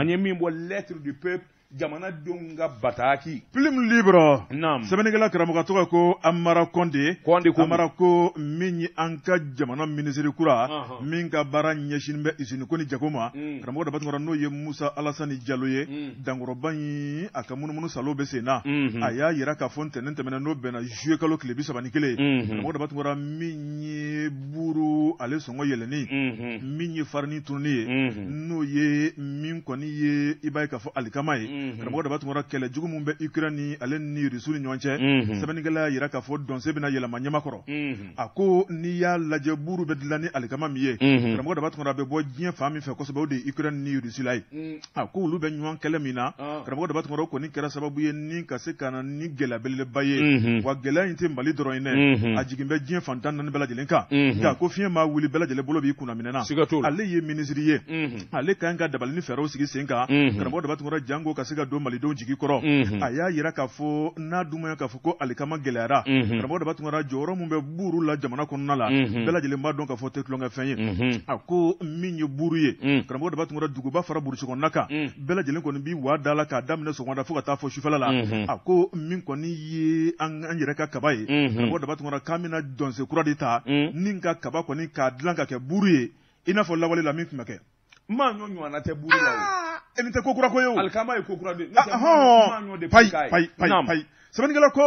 S1: an ye min bɔ lettre du peuple jamanadenw ka bataki
S2: film libre sɛbɛnnikɛla karamɔgɔ tɔgɔ ko Amara Konde Amara ko min ye an ka jamana minisiri kura min ka baara ɲɛsin bɛ usine ko ni jago ma karamɔgɔ da batungara n'o ye Musa Alasani Jalo ye dankɔrɔba in a ka munumunu salo bɛ sen na a y'a yira k'a fɔ ntɛnɛn tɛmɛna n'o bɛnna juillet kalo tile 31 karamɔgɔ da batungara min ye buru ale sɔngɔ yɛlɛni min ye farini tununi ye n'o ye min kɔni ye i b'a ye k'a fɔ alikama ye karamɔgɔ da b'a tungara kɛlɛ jugu min bɛ Ukraine ni ale ni Rusi ni ɲɔgɔn cɛ sɛbɛnnikɛla yira k'a fɔ dɔnse bɛna yɛlɛma ɲɛma kɔrɔ a ko n'i y'a lajɛ buru bɛ dilan ni alikama min ye karamɔgɔ da b'a tungara bɛ bɔ diɲɛ fan min fɛ kosɛbɛ o de ye Ukraine ni Rusi la ye a ko olu bɛ ɲɔgɔn kɛlɛ min na karamɔgɔ da b'a tungara o kɔni kɛra sababu ye ni ka se ka na ni gɛlɛya belebeleba ye wa gɛlɛya in tɛ Mali dɔrɔn ye dɛ a jigin bɛ diɲɛ fan 14 bɛɛ lajɛlen kan nka ko fiɲɛ maa wuli bɛɛ lajɛlen bolo b'i kunna minɛna ale ye minisiri ye ale kan ka dabali ni fɛɛrɛw sigi sen kan karamɔgɔ da b'a tungara jango ka se ka don malidenw jigi kɔrɔ a y'a yira k'a fɔ n'a dumaya k'a fɔ ko alikama gɛlɛyara karamɔgɔ da b'a tungara jɔyɔrɔ min bɛ buru la jamana kɔnɔna la bɛɛ lajɛlen b'a dɔn k'a fɔ tɛ tulonkɛfɛn ye a ko min ye buru ye karamɔgɔ da b'a tungara duguba fara burusi kɔnɔna kan bɛɛ lajɛlen kɔni b'i waa da la k'a daminɛ sɔgɔmada fo ka taa fɔ sufɛla la a ko min kɔni ye an yɛrɛ ka kaba ye karamɔgɔ da b'a tungara k'an bɛna dɔnse kura de ta ni ka kaba kɔni k'a dilan ka kɛ buru ye i n'a fɔ lawale la min tun bɛ kɛ
S1: maa ɲɔ ɲɔgɔnna tɛ buru la o
S2: nin tɛ ko kura ko ye o
S1: alikama ye ko kura de
S2: payi sɛbɛnnikɛla ko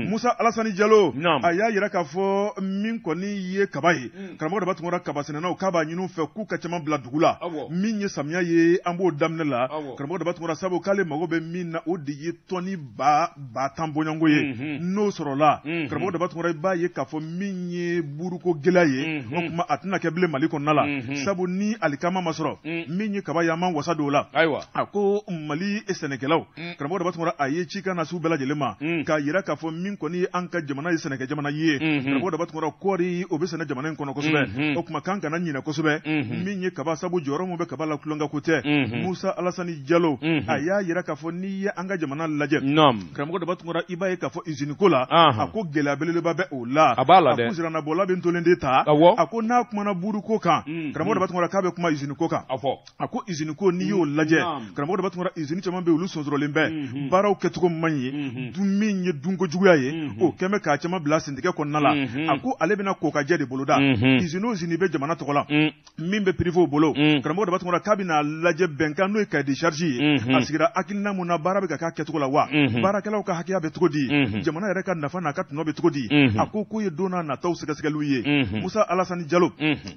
S2: Musa Alasani Jalo a y'a yira k'a fɔ min kɔni ye kaba ye karamɔgɔ da b'a tungara kaba sɛnɛnaw k'a b'a ɲini fɛ k'u ka caman bila dugu la min ye samiya ye an b'o daminɛ la karamɔgɔ da b'a tungara sabu k'ale mago bɛ min na o de ye tɔni ba tan bɔɲɔngo ye n'o sɔrɔla karamɔgɔ da b'a tungara i b'a ye k'a fɔ min ye buruko gɛlɛya ye o tuma a tɛna kɛ bilen Mali kɔnɔna la sabu ni alikama ma sɔrɔ min ye kaba ye an b'an wasa don o la a ko Mali sɛnɛkɛlaw karamɔgɔ da b'a tungara a ye ci kan na s'u bɛɛ lajɛlen ma k'a yira k'a fɔ min kɔni ye an ka jamana ye sɛnɛkɛ jamana ye karamɔgɔ da b'a tungara kɔɔri o bɛ sɛnɛ jamana in kɔnɔ kosɛbɛ o tuma kan kana ɲinɛ kosɛbɛ min ye kaba sabu jɔyɔrɔ min bɛ kaba la tulonkɛ ko tɛ Musa Alasani Jalo a y'a yira k'a fɔ n'i ye an ka jamana lajɛ karamɔgɔ da b'a tungara i b'a ye k'a fɔ usine ko la a ko gɛlɛya belebeleba bɛ o la a ko siranabɔla bɛ ntolen de ta a ko n'a kumana buru ko kan karamɔgɔ da b'a tungara k'a bɛ kuma usine ko kan a ko usine ko n'i y'o lajɛ karamɔgɔ da b'a tungara usine caman bɛ olu sonsɔrɔlen bɛ baaraw kɛcogo man ɲi min ye dunko juguya ye o kɛmɛ k'a caman bila sentigɛ kɔnɔna la a ko ale bɛna kokajɛ de boloda izini zini bɛ jamana tɔgɔ la min bɛ privé bolo karamɔgɔ de b'a tɔgɔ k'a bɛna lajɛ bɛnkan n'o ye cahier de charge ye a sigira hakilina mun na baara bɛ ka k'a kɛcogo la wa baarakɛlaw ka hakɛya bɛ cogo di jamana yɛrɛ ka nafa n'a ka tɔnɔ bɛ cogo di a ko k'o ye don n'a nataw sɛgɛsɛgɛliw ye Musa Alasani Jalo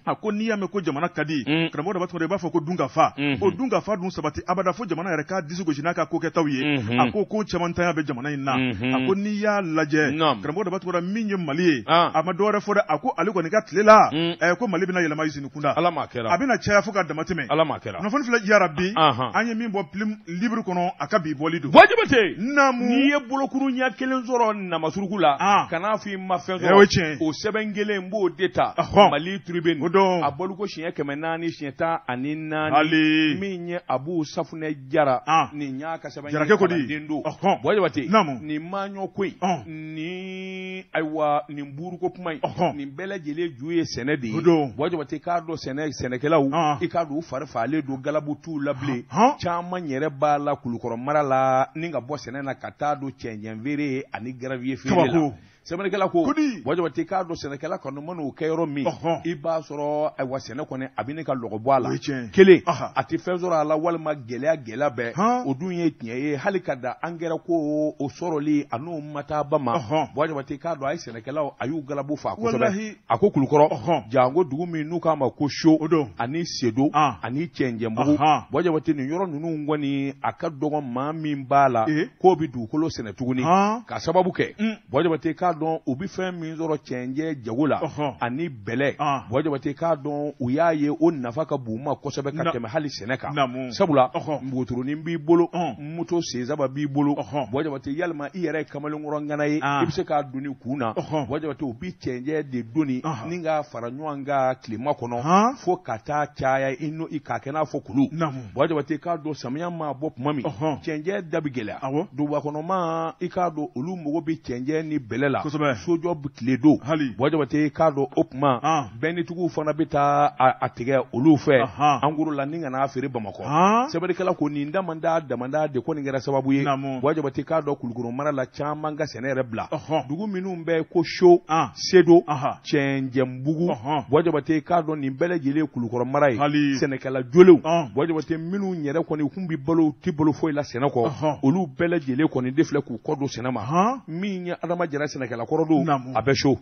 S2: a ko n'i y'a mɛn ko jamana ka di karamɔgɔ de b'a tɔgɔ i b'a fɔ ko dun ka fa o dun ka fa dun sabati abada fo jamana yɛrɛ k'a disi gosi n'a ka ko kɛtaw ye a ko caman tanya bɛ jamana in na a ko n'i y'a lajɛ karamɔgɔ de b'a tɔgɔ min ye Mali ye a ma dɔwɛrɛ fɔ dɛ a ko ale kɔni ka tile la ko Mali bɛna yɛlɛma usine kunda a bɛna caya fo ka dama tɛmɛ kunnafoni filɛ yarabi an ye min bɔ film libre kɔnɔ a ka bi bɔli don
S1: wajibate n'i ye bolokuru ɲɛ kelen sɔrɔ namasuruku la kan'a fɔ i ma fɛn sɔrɔ o sɛbɛn kelen n b'o de ta Mali tribune a bɔluko siɲɛ 400 siɲɛ 14 min ye Abu Safunɛ Jara nin y'a ka sɛbɛn den don wajibate nin maɲɔ ko in ni ayiwa nin buruko kuma in nin bɛɛ lajɛlen ju ye sɛnɛ de ye wajibate k'a dɔn sɛnɛkɛlaw i k'a dɔn u fari fagalen don galabu t'u la bilen caman yɛrɛ b'a la Kulukɔrɔ mara la ni ka bɔ sɛnɛ na ka taa don cɛncɛn feere ani gravier feere la sɛbɛnnikɛla ko wajibate k'a dɔn sɛnɛkɛla kɔni man'o kɛ yɔrɔ min i b'a sɔrɔ ayiwa sɛnɛ kɔni a bɛ ne ka lɔgɔ bɔ a la kelen a tɛ fɛn sɔrɔ a la walima gɛlɛya bɛɛ o dun ye tiɲɛ ye hali ka da angɛrɛ ko o sɔrɔli a n'o ma taa ba ma wajibate k'a dɔn a ye sɛnɛkɛlaw a y'u galabu fa kosɛbɛ a ko Kulukɔrɔ jango dugu min n'u k'a ma ko so ani Sedo ani Cɛnjɛnbugu wajibate nin yɔrɔ ninnu kɔni a ka dɔgɔ maa min b'a la k'o bɛ dugukolo sɛnɛ tuguni ka sababu kɛ wajibate k'a dɔn u bɛ fɛn min sɔrɔ cɛnjɛ jago la ani bɛlɛ wajibate k'a dɔn u y'a ye o nafa ka bon u ma kosɛbɛ ka tɛmɛ hali sɛnɛ kan sabula npogoturunin b'i bolo moto senzaba b'i bolo wajibate yalima i yɛrɛ ye kamalenkɔrɔ ŋana ye i bɛ se k'a donni kun na wajibate u bɛ cɛnjɛ de donni ni ka fara ɲɔgɔn kan tilema kɔnɔ fo ka taa caya i k'a kɛ n'a fɔ kulu wajibate k'a dɔn samiya ma bɔ tuma min cɛnjɛ da bɛ gɛlɛya dugubakɔnɔma i k'a dɔn olu mago bɛ cɛnjɛ ni bɛlɛ la sojɔ bɛ tile don wajibate k'a dɔn o tuma bɛnnitigiw fana bɛ taa a tigɛ olu fɛ an goro la ni ka n'a feere Bamakɔ sɛbɛnnikɛla ko nin damanda de ko nin kɛra sababu ye wajibate k'a dɔn Kulukɔrɔ mara la caman ka sɛnɛ yɛrɛ bila dugu minnu bɛ ko so Sedo Cɛnjɛnbugu wajibate k'a dɔn nin bɛɛ lajɛlen Kulukɔrɔ mara ye sɛnɛkɛla jolenw wajibate minnu yɛrɛ kɔni kun bɛ balo ti bolo foyi la sɛnɛ kɔ olu bɛɛ lajɛlen kɔni de filɛ k'u kɔ don sɛnɛ ma min ye Adama Jara sɛnɛkɛla kɔrɔ don a bɛ so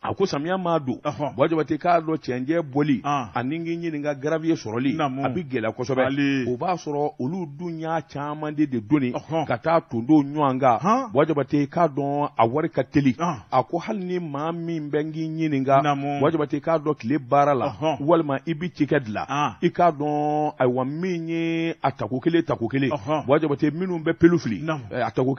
S1: a ko samiya ma don wajibate k'a dɔn cɛnjɛ bɔli ani k'i ɲininka gravier sɔrɔli a bɛ gɛlɛya kosɛbɛ o b'a sɔrɔ olu dun y'a caman de donni ka taa tondo ɲɔgɔn kan wajibate k'a dɔn a wari ka teli a ko hali ni maa min bɛ k'i ɲininka wajibate k'a dɔn tile baara la walima i bɛ cikɛ dilan i k'a dɔn ayiwa min ye a tako kelen wajibate minnu bɛ pelu fili a tako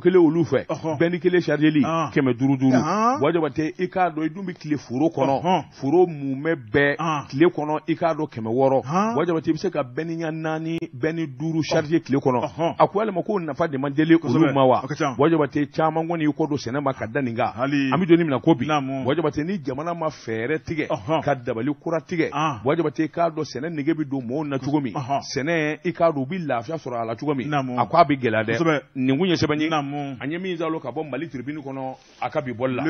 S1: kelen olu fɛ bɛnni kelen chargeli 500 wajibate i k'a dɔn i dun bɛ tile foro kɔnɔ foro mumɛ bɛɛ tile kɔnɔ i k'a dɔn 600 wajibate i bɛ se ka bɛnni ɲɛ 4 bɛnni 5 charge tile kɔnɔ a ko yalima ko nafa de ma deli olu ma wa wajibate caman kɔni y'i kɔ don sɛnɛ ma ka da nin kan an bɛ don min na ko bi wajibate ni jamana ma fɛɛrɛ tigɛ ka dabali kura tigɛ wajibate k'a dɔn sɛnɛ nege bɛ don mɔɔw na cogo min sɛnɛ i k'a dɔn u bɛ lafiya sɔrɔ a la cogo min a ko a bɛ gɛlɛya dɛ nin kun ye sɛbɛn ye an ye min zalo ka bɔ Mali tribune kɔnɔ a ka bi bɔli la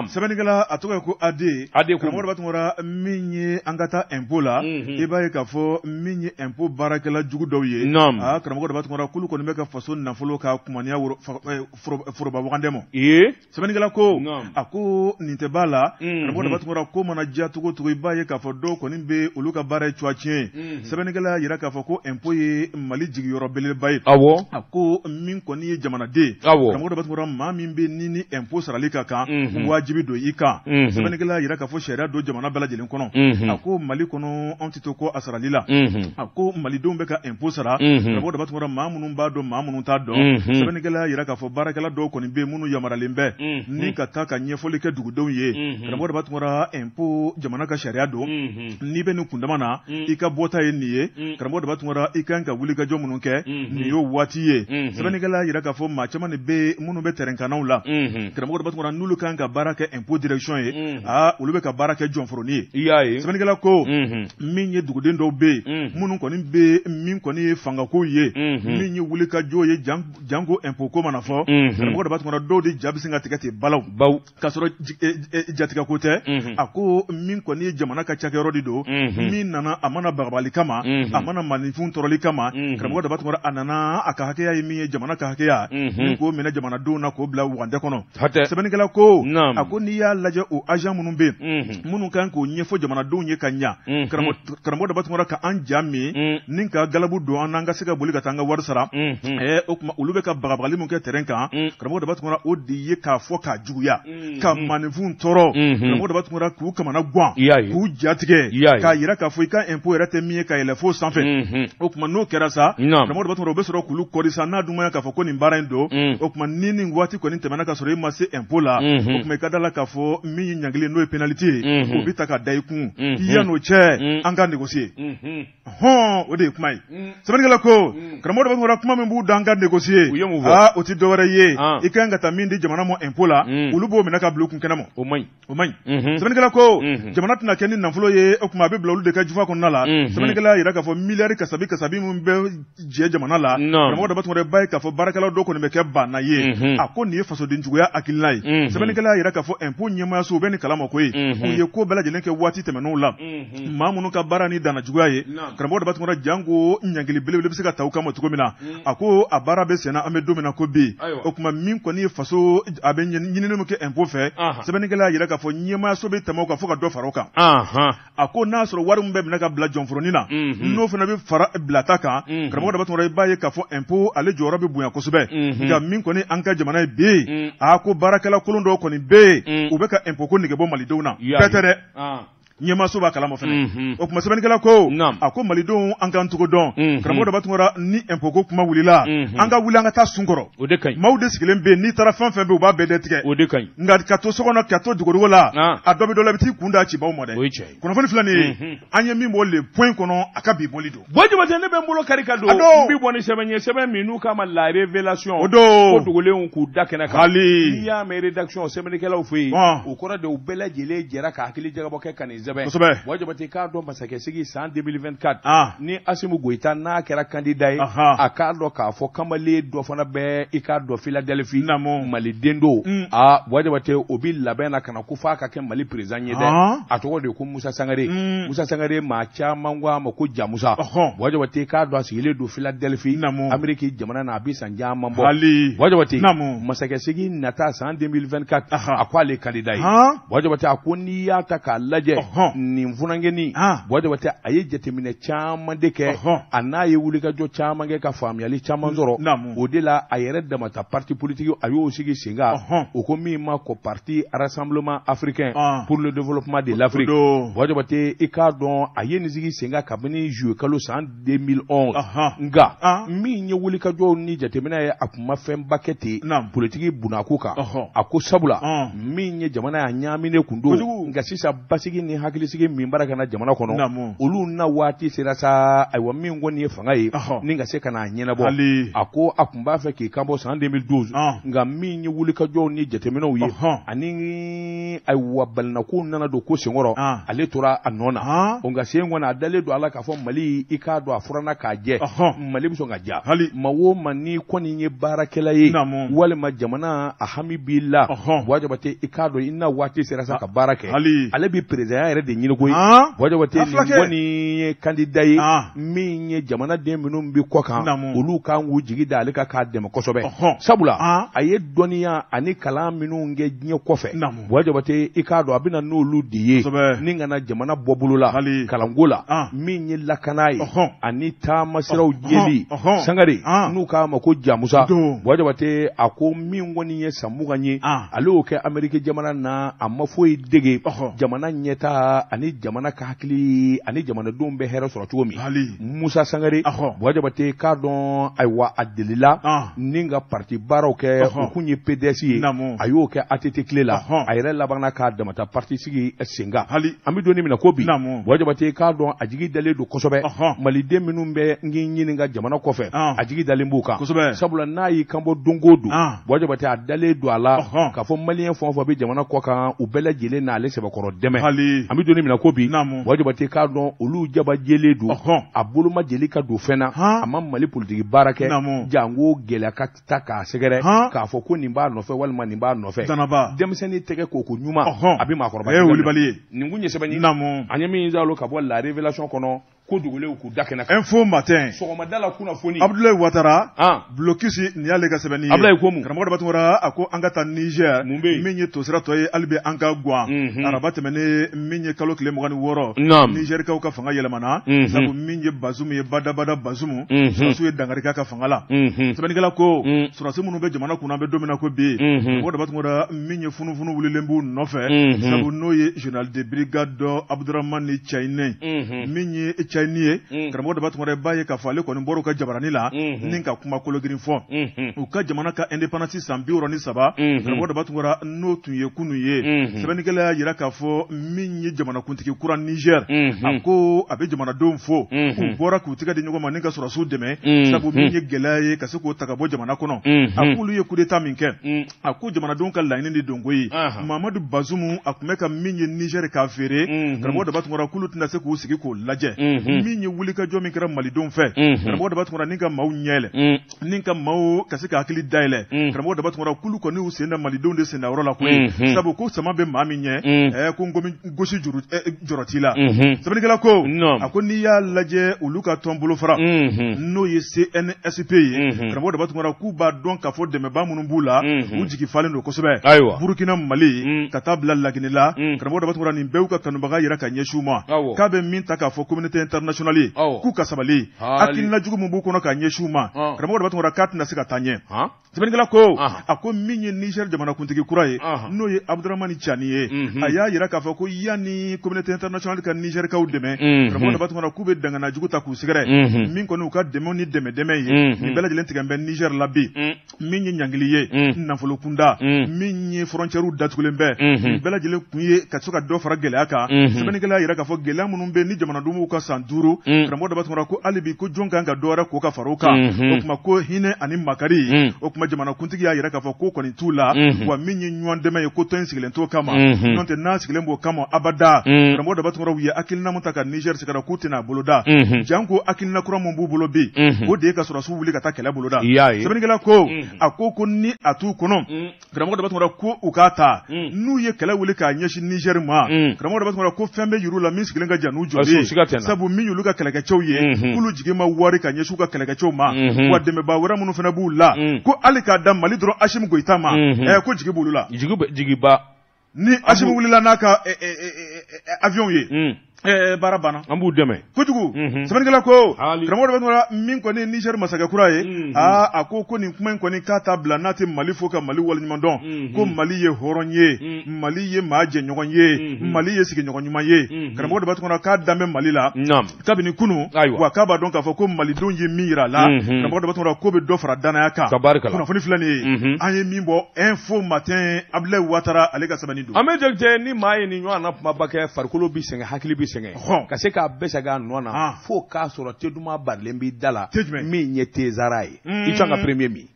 S2: sɛbɛnnikɛla a tɔgɔ ye ko Ade karamɔgɔ b'a tɔgɔ min ye an ka taa impôt la i b'a ye k'a fɔ min ye impôt baarakɛla jugu dɔw ye karamɔgɔ b'a tɔgɔ k'olu kɔni bɛ ka faso nafolo ka kumaniya foroba wagandɛ ma sɛbɛnnikɛla ko a ko nin tɛ b'a la karamɔgɔ b'a tɔgɔ ko mana diya cogo i b'a ye k'a fɔ dɔw kɔni bɛ olu ka baara ye cogoya tiɲɛ sɛbɛnnikɛla yira k'a fɔ ko impôt ye Mali jigiyɔrɔ belebeleba ye a ko min kɔni ye jamanaden karamɔgɔ b'a tɔgɔ maa min bɛ ni impôt sarali ka kan wajibi don i kan sɛbɛnnikɛla yira k'a fɔ sariya don jamana bɛɛ lajɛlen kɔnɔ a ko Mali kɔnɔ anw tɛ to ko a sarali la a ko malidenw bɛ ka impôt sara karamɔgɔ b'a tɔgɔ maa minnu b'a dɔn maa minnu t'a dɔn sɛbɛnnikɛla yira k'a fɔ baarakɛla dɔw kɔni bɛ minnu yamaralen bɛ ni ka taa ka ɲɛfɔli kɛ dugudenw ye karamɔgɔ b'a tɔgɔ impôt jamana ka sariya don n'i bɛ nin kundama na i ka bɔta ye nin ye karamɔgɔ b'a tɔgɔ i kan ka wulikajɔ minnu kɛ nin y'o waati ye sɛbɛnnikɛla yira k'a fɔ maa caman de bɛ minnu bɛ terrain kannaw la karamɔgɔ b'a tɔgɔ n'olu kan ka baara kɛ impôt direction ye olu bɛ ka baara kɛ jɔnforoni ye
S1: i y'a ye
S2: sɛbɛnnikɛla ko min ye duguden dɔw bɛ yen minnu kɔni bɛ min kɔni ye fangako ye min ye wulikajɔ ye janko impôt ko mana fɔ karamɔgɔ de b'a tuma dɔw de ja bɛ se ka tigɛ ten balaw k'a sɔrɔ jatigɛko tɛ a ko min kɔni ye jamana ka cakɛyɔrɔ de don min nana a mana bagabali kama a mana maninfin tɔrɔli kama karamɔgɔ de b'a tuma a nana a ka hakɛya ye min ye jamana ka hakɛya min k'o minɛ jamanadenw na k'o bila wagandɛ kɔnɔ sɛbɛnnikɛla ko a ko n'i y'a lajɛ o agent minnu bɛ yen minnu kan k'o ɲɛfɔ jamanadenw ye ka ɲa karamɔgɔ de b'a tuma ka an ja min ni ka galabu don an n'an ka se ka boli ka taa an ka wari sara o kuma olu bɛ ka bagabagali min kɛ terrain kan karamɔgɔ de b'a tuma o de ye k'a fɔ k'a juguya ka maninfin tɔɔrɔ karamɔgɔ de b'a tuma k'u kamana gan k'u jatigɛ k'a yira k'a fɔ i ka impôt yɛrɛ tɛ min ye ka yɛlɛ fo sanfɛ o kuma n'o kɛra sa karamɔgɔ de b'a tuma o bɛ sɔrɔ k'olu kɔri sa n'a dumaya k'a fɔ ko nin baara in don o kuma ni nin waati kɔni tɛmɛna ka sɔrɔ i ma se impôt la o kuma i ka da la k'a fɔ min ye ɲangili n'o ye pénalité ye o bɛ ta ka da i kun yan'o cɛ an ka négocier o de ye kuma ye sɛbɛnnikɛla ko karamɔgɔ de b'a tuma kuma min b'u da an ka négocier o tɛ dɔwɛrɛ ye i ka kan ka taa min di jamana ma impôt la olu b'o minɛ ka bila u kun kɛnɛ ma o man ɲi sɛbɛnnikɛla ko jamana tɛna kɛ ni nafolo ye o kuma a bɛ bila olu de ka jufa kɔnɔna la sɛbɛnnikɛla yira k'a fɔ miliyari kasabi min bɛ jɛ jamana la karamɔgɔ de b'a tuma ba ye k'a fɔ baarakɛlaw dɔ kɔni bɛ kɛ banna ye a ko nin ye fasodenjuguya hakilina ye sɛbɛnnikɛla yira k'a fɔ impôt ɲɛmaayaso u bɛ nin kalama koyi u ye ko bɛɛ lajɛlen kɛ waati tɛmɛnenw la maa minnu ka baara ni danna juguya ye karamɔgɔ de b'a tuma janko ɲangili belebele bɛ se ka ta u kama cogo min na a ko a baara bɛ senna an bɛ don min na ko bi o kuma min kɔni ye faso a bɛ ɲinini min kɛ impôt fɛ sɛbɛnnikɛla yira k'a fɔ ɲɛmaayaso bɛ tɛmɛ o kan fo ka dɔ fara o kan a ko n'a sɔrɔ wari min bɛ minɛ ka bila jɔnforoni na n'o fana bɛ fara bilata kan karamɔgɔ de b'a tuma i b'a ye k'a fɔ impôt ale jɔyɔrɔ bɛ bonya kosɛbɛ nka min kɔni an ka jamana ye bi a ko baarakɛla kolon dɔw kɔni bɛ yen u bɛ ka impôt ko nege bɔ malidenw na bɛɛ tɛ dɛ ɲɛmaaso b'a kalama fɛnɛ o kuma sɛbɛnnikɛla ko a ko malidenw an k'an cogo dɔn karamɔgɔ de b'a tuma ni impôt ko kuma wulila an ka wuli an ka taa sun kɔrɔ maaw de sigilen bɛ yen n'i taara fɛn fɛn bɛ u b'a bɛɛ de tigɛ nka ka to so kɔnɔ ka to dogodogo la a dɔ bɛ dɔ la i bɛ t'i kun da cibaw ma dɛ kunnafoni filɛ nin ye an ye min bɔ le point kɔnɔ a ka bi boli don
S1: Bojumate ne bɛ n bolo kari ka don n bɛ bɔ ni sɛbɛn ye sɛbɛn min n'u k'a ma la révélation o don ko dogolenw k'u da kɛnɛ kan n'i y'a mɛn rédaction sɛbɛnnikɛlaw fɛ yen o kɔrɔ de u bɛɛ lajɛlen jɛra ka hakili jagabɔ kɛ ka nin sɛbɛn Bojumate k'a dɔn masakɛsigi san 2024 ni Asimu Goyita n'a kɛra candidat ye a k'a dɔn k'a fɔ kamalen dɔ fana bɛ i k'a dɔn Philadelphie maliden don Bojumate o bɛ labɛn na ka na ko f'a ka kɛ Mali président ye dɛ a tɔgɔ de ko Musa Sangare maa caman ko a ma ko Jamusa Bojumate k'a dɔn a sigilen don Philadelphie Amérique jamana na a bɛ san caman bɔ Bojumate masakɛsigi nata san 2024 a ko ale candidat ye Bojumate a ko n'i y'a ta k'a lajɛ nin funangeni Bojumate a ye jateminɛ caman de kɛ a n'a ye wulikajɔ caman kɛ ka faamuyali caman sɔrɔ o de la a yɛrɛ damata parti politique a y'o sigi sen kan o ko min ma ko parti Rassemblement Africain pour le développement de l'Afrique Bojumate i k'a dɔn a ye nin sigi sen kan kabini juillet kalo san 2011 nka min ye wulikajɔw ni jateminɛ ye a kun ma fɛnba kɛ ten politique bunako kan a ko sabula min ye jamana y'a ɲaamine kun don nka sisan basigi ni hakilisigi min bara ka na jamana kɔnɔ olu na waati sera sa ayiwa min kɔni ye fanga ye ni ka se ka n'a ɲɛnabɔ a ko a kun b'a fɛ k'i kanbɔ san 2012 nka min ye wulikajɔw ni jateminɛw ye ani ayiwa balinako nana don ko senkɔrɔ ale tora a nɔ na nka sen kɔni a dalen don ala k'a fɔ Mali i k'a dɔn a furanna k'a jɛ Mali bɛ sɔn ka ja ma o ma ni kɔni ye baarakɛla ye walima jamana a hami b'i la Bojumate i k'a dɔn i na waati sera sa ka baara kɛ ale bɛ président yɛrɛ de ɲini koyi Bojumate nin kɔni ye candidat ye min ye jamanaden minnu bɛ kɔ kan olu kan k'u jigi da ale ka k'a dɛmɛ kosɛbɛ sabula a ye dɔnniya ani kalan minnu kɛ diɲɛ kɔfɛ Bojumate i k'a dɔn a bɛna n'olu de ye ni ka na jamana bɔ bolo la kalanko la min ye lakana ye ani taamasiraw jeli Sangare n'u k'a ma ko Jamusa Bojumate a ko min kɔni ye san 20 ye ale y'o kɛ Amérique jamana na a ma foyi dege jamana ɲɛta la ani jamana ka hakili ani jamana don bɛ hɛrɛ sɔrɔ cogo min Musa Sangare Wajabate k'a dɔn ayiwa a delila ni ka parti baaraw kɛ u kun ye PDS ye a y'o kɛ ATT tile la a yɛrɛ labanna k'a damata parti sigi senga an bɛ donni minɛ ko bi Wajabate k'a dɔn a jigi dalen don kosɛbɛ maliden minnu bɛ n ɲininka jamana kɔfɛ a jigi dalen b'u kan sabula n'a y'i kanbɔ don o don Wajabate a dalen don a la k'a fɔ maliyɛn fɛn o fɛn bɛ jamana kɔ kan u bɛɛ lajɛlen n'ale sɛbɛkɔrɔ dɛmɛ an bɛ donni minɛ ko bi Wajabate k'a dɔn olu jabajɛlen don a bolo ma jeli ka don fɛn na a ma Mali politiki baara kɛ jango gɛlɛya ka ta k'a sɛgɛrɛ k'a fɔ ko nin b'a nɔfɛ walima nin b'a nɔfɛ denmisɛnnin tɛgɛ koko ɲuman a bɛ maakɔrɔba ye nin kun ye sɛbɛnni an ye min zalo ka bɔ la révélation kɔnɔ ko dugulenw k'u da kɛnɛ kan info matin sɔgɔmada la kunnafoni Abdoulaye Ouattara blocus ni y'ale ka sɛbɛnni ye Abdoulaye ko mun karamɔgɔ dɔ batungora a ko an ka taa Niger min ye tosira tɔ ye hali bi an ka guwan araba tɛmɛnen min ye kalo tile 26 Nigerikaw ka fanga yɛlɛmana sabu min ye Bazoum ye badabada Bazoum sɔrɔsiw ye dangarika ka fanga la sɛbɛnnikɛla ko sɔrɔsi minnu bɛ jamana kunna bɛ don min na ko bi karamɔgɔ dɔ batungora min ye funufunu wulilen b'u nɔfɛ sabu n'o ye général de brigade dɔ Abdourahmane Tchayine min ye ni ye karamɔgɔ dɔ batungora b'a ye k'a fɔ ale kɔni bɔra u ka jabarani la ni ka kuma kologirin fɔ u ka jamana ka indépendance san 63 karamɔgɔ dɔ batungora n'o tun ye kunu ye sɛbɛnnikɛla y'a yira k'a fɔ min ye jamanakuntigi kura Niger a ko a bɛ jamanadenw fo u bɔra k'u tigɛ di ɲɔgɔn ma ni ka sɔrɔsiw dɛmɛ sabu min ye gɛlɛya ye ka se k'o ta ka bɔ jamana kɔnɔ a k'olu ye coup d'état min kɛ a ko jamanadenw ka laɲini de don koyi Mamadu Bazoum a tun bɛ ka min ye Niger k'a feere karamɔgɔ dɔ batungora k'olu tɛna se k'u sigi k'o lajɛ min ye wulikajɔ min kɛra malidenw fɛ karamɔgɔ dɔ batungora ni ka maaw ɲɛɛlɛ ni ka maaw ka se ka hakili dayɛlɛ karamɔgɔ dɔ batungora k'olu kɔni y'u sen da malidenw de sen da yɔrɔ la koyi sabu ko sama bɛ maa min ɲɛ ko ngomi gosi jɔrɔ t'i la sɛbɛnnikɛla ko a ko n'i y'a lajɛ olu ka tɔn bolofara n'o ye CNSP ye karamɔgɔ dɔ batungora k'u b'a dɔn k'a fɔ dɛmɛba minnu b'u la u jigi falen don kosɛbɛ Burukina Mali ka taa bila Laginɛ la karamɔgɔ dɔ batungora nin bɛɛ y'u ka kanubaga yɛrɛ ka ɲɛsin u ma k'a bɛ min ta k'a fɔ communauté internationale k'u ka sabali hakilina jugu min b'u kɔnɔ ka ɲɛsin u ma karamɔgɔ dɔ batungora k'a tɛna se ka taa ɲɛ sɛbɛnnikɛla ko a ko min ye Niger jamanakuntigi kura ye n'o ye Abdourahmane Tchani ye a y'a yira k'a fɔ ko yanni communauté internationale ka Nigerikaw dɛmɛ karamɔgɔ dɔ batungora k'u bɛ dangana jugu ta k'u sɛgɛrɛ min kɔni u ka dɛmɛw ni dɛmɛ ye nin bɛɛ lajɛlen tigɛ bɛ Niger la bi min ye ɲangili ye nafolo kunda min ye frontières datugulen bɛɛ nin bɛɛ lajɛlen kun ye ka se ka dɔ fara gɛlɛya kan sɛbɛnnikɛla y'a yira k'a fɔ gɛlɛya minnu bɛ ni jamanadenw ka san 5 karamɔgɔ dɔ batungora ko hali bi ko jɔn kan ka dɔ wɛrɛ k'o ka fara o kan o tuma ko hinɛ ani makari o tuma jamanakuntigi y'a yira k'a fɔ ko kɔni t'u la wa min ye ɲɔgɔn dɛmɛ ye ko tɔn in sigilen t'o kama n'o tɛ n'a sigilen b'o kama abada karamɔgɔ dɔ batungora u ye hakilina min ta ka Niger sigara k'u tɛna boloda janko hakilina kura min b'u bolo bi o de ye ka sɔrɔsiw wuli ka taa kɛlɛ boloda sɛbɛnnikɛla ko a ko ni a t'u kɔnɔ karamɔgɔ dɔ batungora ko u k'a ta n'u ye kɛlɛ wuli k'a ɲɛsin Niger ma karamɔgɔ dɔ batungora ko fɛn bɛ yir'u la min sigilen ka jan n'u jɔlen sabu min y'olu ka kɛlɛkɛcɛw ye k'olu jigi ma wari ka ɲɛsin u ka kɛlɛkɛcɛw ma wa dɛmɛba wɛrɛ minnu fana b'u la ko hali k'a da Mali dɔrɔn Assimi Goïta ma ko jigi b'olu la jigiba ni Assimi wulila n'a ka avion ye baara banna an b'u dɛmɛ kojugu sɛbɛnnikɛla ko karamɔgɔ dɔ batungora min kɔni Niger masakɛ kura ye a ko nin kuma in kɔni k'a t'a bila n'a tɛ Mali fo ka Mali waleɲuman dɔn ko Mali ye hɔrɔn ye Mali ye maa jɛɲɔgɔn ye Mali ye sigiɲɔgɔn ɲuman ye karamɔgɔ dɔ batungora k'a danbɛ Mali la kabini kunu wa k'a b'a dɔn k'a fɔ ko malidenw ye min yira a la karamɔgɔ dɔ batungora ko bɛ dɔ fara dannaya kan kunnafoni filɛ nin ye an ye min bɔ info matin Abdoulaye Ouattara ale ka sɛbɛnni don an bɛ jɛgɛjɛ ni maa ye nin ɲɔgɔn na kumaba kɛ farikolo bi sɛgɛn hakili bi sɛgɛn ka se k'a bɛɛ segin a nɔ na fo k'a sɔrɔ te duman barilen b'i da la min ye tezara ye i tɔn ka premier min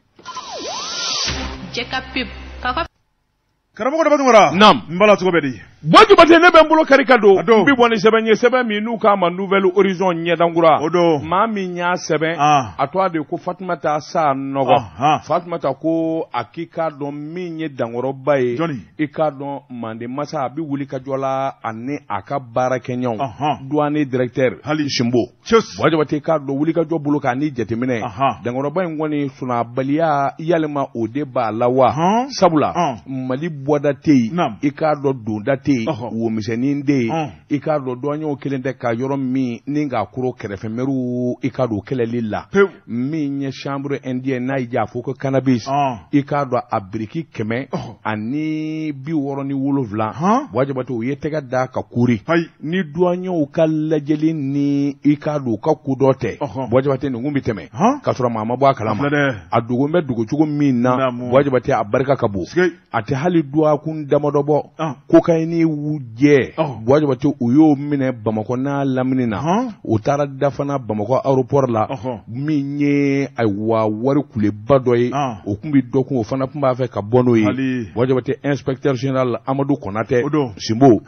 S1: karamɔgɔ dɔ batungora n bala cogo bɛ di Wajabate ne bɛ n bolo kari ka don n bɛ bɔ ni sɛbɛn ye sɛbɛn min n'u k'a ma nouvelle horizon ɲɛdankura o don maa min y'a sɛbɛn a tɔgɔ de ko Fatumata Sa Nɔgɔ Fatumata ko a k'i k'a dɔn min ye dankɔrɔba ye i k'a dɔn Mande masa a bɛ wuli ka jɔ la ani a ka baarakɛɲɔgɔnw douanier directeur Hali Simbo Wajabate k'a dɔn wuli ka jɔ bolo k'a ni jateminɛ dankɔrɔba in kɔni sunnabaliya yalima o de b'a la wa sabula Mali bɔda tɛ yen i k'a dɔn donda tɛ te wo misɛnnin de i k'a dɔn dɔnɲɛw kelen tɛ ka yɔrɔ min ni k'a kuro kɛrɛfɛmɛruw i k'a dɔn kɛlɛli la min ye chambre indienne n'a y'i diya fo ko cannabis i k'a dɔn a biriki 167 wajibati u ye tɛgɛ da ka kuri ni douaniers ka lajɛli ni i k'a dɔn u ka ko dɔ tɛ wajibati nin kun bi tɛmɛ ka sɔrɔ maa ma bɔ a kalama a dogo bɛ dogo cogo min na wajibati a barika ka bon a tɛ hali duwakun damadɔ bɔ cocaïne wu jɛ wajibati u y'o minɛ Bamakɔ n'a lamini na u taara dafana Bamakɔ aéroport la min ye ayiwa wari kuleba dɔ ye o kun bi dɔ kun o fana kun b'a fɛ ka bɔ n'o ye wajibati inspecteur général Amadou Konatɛ Simbo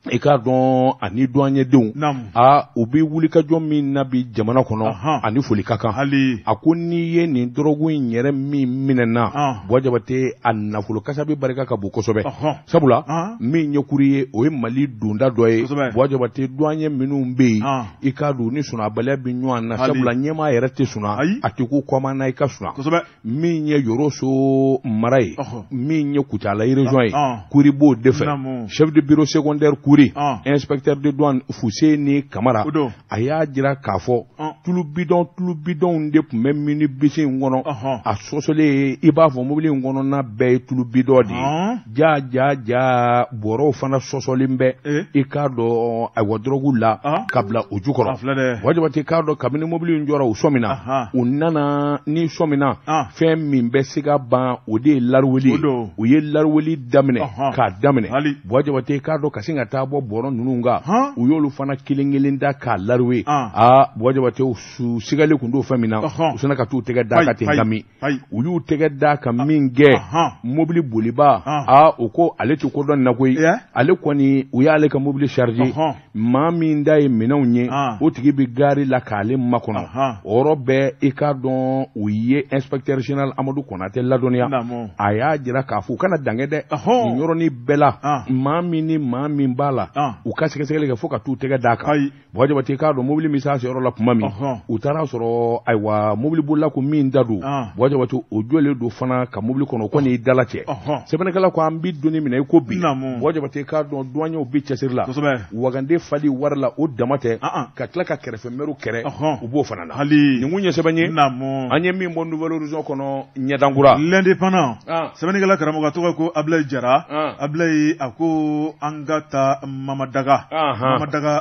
S1: i k'a dɔn ani douaniers u bi wulikajɔ min na bi jamana kɔnɔ ani foli ka kan a ko n'i ye nin drogue in yɛrɛ min minɛna wajabate a nafolo kasa bi barika ka bon kosɛbɛ sabula min ye kuri ye o ye Mali donda dɔ ye wajabate douaniers minnu bɛ yen i k'a dɔn ni sunabaliya bi ɲɔgɔn na sabula ɲɛmaa yɛrɛ tɛ suna a tɛ ko kɔma na i ka suna min ye Yoroso mara ye min ye Kucala région ye kuri b'o de fɛ chef de bureau secondaire inspecteur de douane Fuseni Kamara a y'a jira k'a fɔ tulu bidon de tun bɛ minibus in kɔnɔ a sɔsɔlen i b'a fɔ mobili in kɔnɔna bɛɛ ye tulu bidon de ye ja bɔrɔw fana sɔsɔlen bɛ i k'a dɔn ayiwa drogue la ka bila o jukɔrɔ wajibati k'a dɔn kabini mobili in jɔra u sɔmina u nana ni sɔmina fɛn min bɛ se ka ban o de ye lariweli u ye lariweli daminɛ k'a daminɛ wajibati k'a dɔn ka sin ka taa bɔ bɔrɔ ninnu kan u y'olu fana kelen da k'a lariwe wajibati su sigali kun do fɛn min na u sina ka t'u tɛgɛ da ka ten kami u y'u tɛgɛ da ka min kɛ mobili boliba o ko ale tɛ ko dɔn na koyi ale kɔni u y'ale ka mobili charger maa min da ye minɛnw ye o tigi bi gari la k'ale makɔnɔ o yɔrɔ bɛɛ i k'a dɔn u ye inspecteur général Amadou Konatɛ ladɔnniya a y'a jira k'a fɔ u kana dangɛ dɛ nin yɔrɔnin bɛɛ la maa min b'a la u ka sɛgɛsɛgɛli kɛ fo ka t'u tɛgɛ d'a kan wajibati k'a dɔn mobili min s'a seyɔrɔ la tuma min u taara sɔrɔ ayiwa mobili bolila ko min da don wajibati o jɔlen don fana ka mobili kɔnɔ o kɔni dala cɛ sɛbɛnnikɛla ko an bi donni minɛ i ko bi wajibati k'a dɔn douaniers bi cɛsiri la wagande fali wari la o dama tɛ ka tila ka kɛrɛfɛmɛruw kɛrɛ u b'o fana na nin kun ye sɛbɛn ye an ye min bɔ Nouvelle Horizon kɔnɔ ɲɛdankura
S2: l'indépendant sɛbɛnnikɛla karamɔgɔ tɔgɔ ko Ablaye Jara Ablaye a ko an ka taa Mamadaga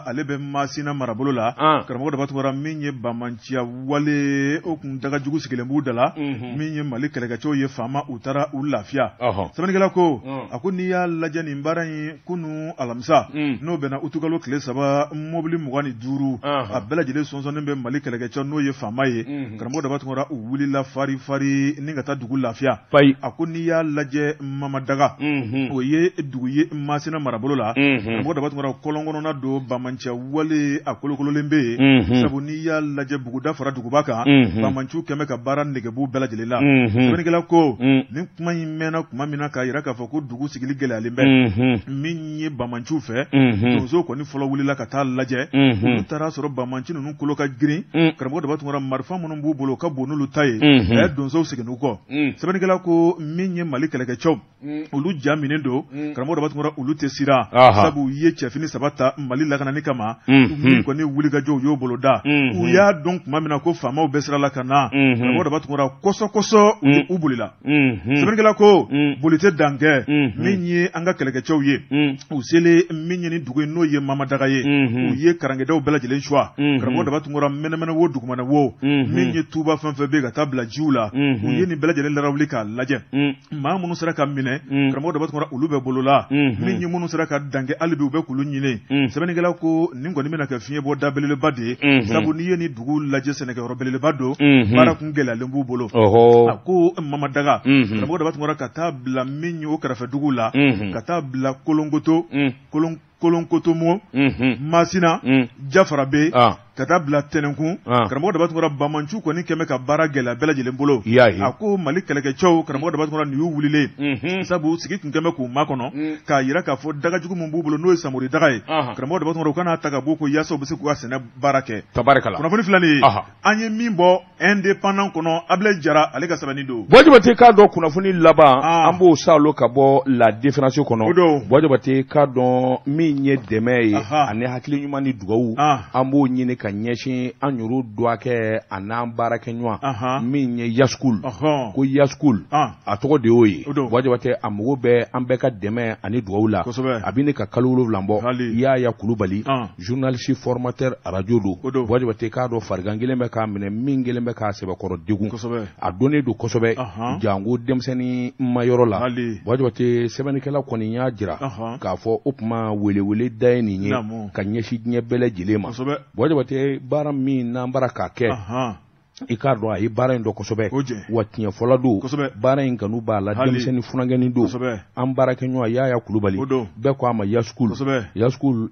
S2: ale bɛ Masina marabolo la karamɔgɔ daba tugura min ye bamanciya wale o kun daga jugu sigilen b'u da la min ye Mali kɛlɛkɛcɛw ye faama u taara u lafiya sɛbɛnnikɛla ko a ko n'i y'a lajɛ nin baara in kunu alamisa n'o bɛnna utukalo tile 3 mobili 25 a bɛɛ lajɛlen sɔnsɔnnen bɛ Mali kɛlɛkɛcɛw n'o ye faama ye karamɔgɔ daba tugura u wulila fari ni ka taa dugu lafiya a ko n'i y'a lajɛ Mamadaga o ye dugu ye Masina marabolo la karamɔgɔ daba tugura kɔlɔn kɔnɔna don bamanciya wale a kolokololen bɛ yen sabu n'i y'a lajɛ buguda fara duguba kan bamanciw kɛmɛ ka baara negebu bɛɛ lajɛlen la sɛbɛnnikɛla ko nin kuma in mɛnna kuma min na k'a yira k'a fɔ ko dugu sigili gɛlɛyalen bɛ min ye bamanciw fɛ donso kɔni fɔlɔ wulila ka taa lajɛ olu taara sɔrɔ bamanci ninnu kolo ka girin karamɔgɔ daba tugura marifa minnu b'u bolo ka bon n'olu ta ye a ye donsow segin u kɔ sɛbɛnnikɛla ko min ye Mali kɛlɛkɛcɛw olu ja minen don karamɔgɔ daba tugura olu tɛ siran sabu u ye cɛfini 3 ta Mali lakanani kama min kɔni wulikajɔw y'o bolo da u y'a dɔn tuma min na ko faamaw bɛ sira la ka na karamɔgɔ daba tugura kɔsɔ u bolila sɛbɛnnikɛla ko boli tɛ dan kɛ min ye an ka kɛlɛkɛcɛw ye u selen min ye ni dugu in n'o ye Mamadaga ye u ye karangɛdaw bɛɛ lajɛlen suwa karamɔgɔ daba tugura mɛnɛmɛnɛ wo dugumana wo min ye tuba fɛn fɛn bɛ ka taa bila jiw la u ye nin bɛɛ lajɛlen larawuli k'a lajɛ maa minnu sera ka minɛ karamɔgɔ daba tugura olu bɛ bolola min ye minnu sera ka dan kɛ hali bi u bɛ k'olu ɲini sɛbɛnnikɛla ko nin kɔni bɛna kɛ fiɲɛ bɔ da belebeleba de ye sabu n'i ye nin dugu lajɛ sɛnɛkɛyɔrɔ belebeleba don baara kun gɛlɛyalen b'u bolo a ko Mamadaga karamɔgɔ daba tugura ka taa bila min ye o kɛrɛfɛ dugu la ka taa bila Kolonkotomo Masina Jafara be ka taa bila tɛnɛnkun karamɔgɔ daba tun kɔrɔ Bamanchu kɔni kɛmɛ ka baara gɛlɛya bɛɛ lajɛlen bolo a ko Mali kɛlɛkɛcɛw karamɔgɔ daba tun kɔrɔ nin y'u wulilen sabu sigi tun kɛmɛ k'u makɔnɔ k'a yira k'a fɔ dagajugu min b'u bolo n'o ye Samori daga ye karamɔgɔ daba tun kɔrɔ u kana ta ka bɔ ko yaasa u bɛ se k'u ka sɛnɛ baara kɛ kunnafoni filanan ye an ye min bɔ indépendant kɔnɔ Ablaye Jara ale ka sɛbɛnni don
S1: Bɔjabate k'a dɔn kunnafoni laban an b'o salo ka bɔ la différence kɔnɔ Bɔjabate k'a dɔn min ye dɛmɛ ye ani hakili ɲuman ni dugawu an b'o ɲini ka ɲɛsin an yɛrɛw dɔ kɛ a n'an baarakɛ ɲɔgɔn min ye Yaskul ko Yaskul a tɔgɔ de y'o ye Bɔjabate a mago bɛ an bɛɛ ka dɛmɛ ani dugawu la a bɛ ne ka kalo 7 bɔ Yaya Kulubali journaliste formateur radio do Bɔjabate k'a dɔn farigan kelen bɛ k'a minɛ min kelen bɛ k'a sɛbɛkɔrɔ degun a donnen don kosɛbɛ jango denmisɛnnin ma yɔrɔ la Bɔjabate sɛbɛnnikɛla kɔni y'a jira k'a fɔ o tuma welewele da ye nin ye ka ɲɛsin diɲɛ bɛɛ lajɛlen ma Bɔjabate baara min n'an bara k'a kɛ i k'a dɔn a ye baara in dɔn kosɛbɛ wa tiɲɛ fɔlɔ don baara in kanu b'a la denmisɛnnin funankɛnin don an baarakɛ ɲɔgɔn Yaya Kulubali bɛɛ ko a ma Yaskul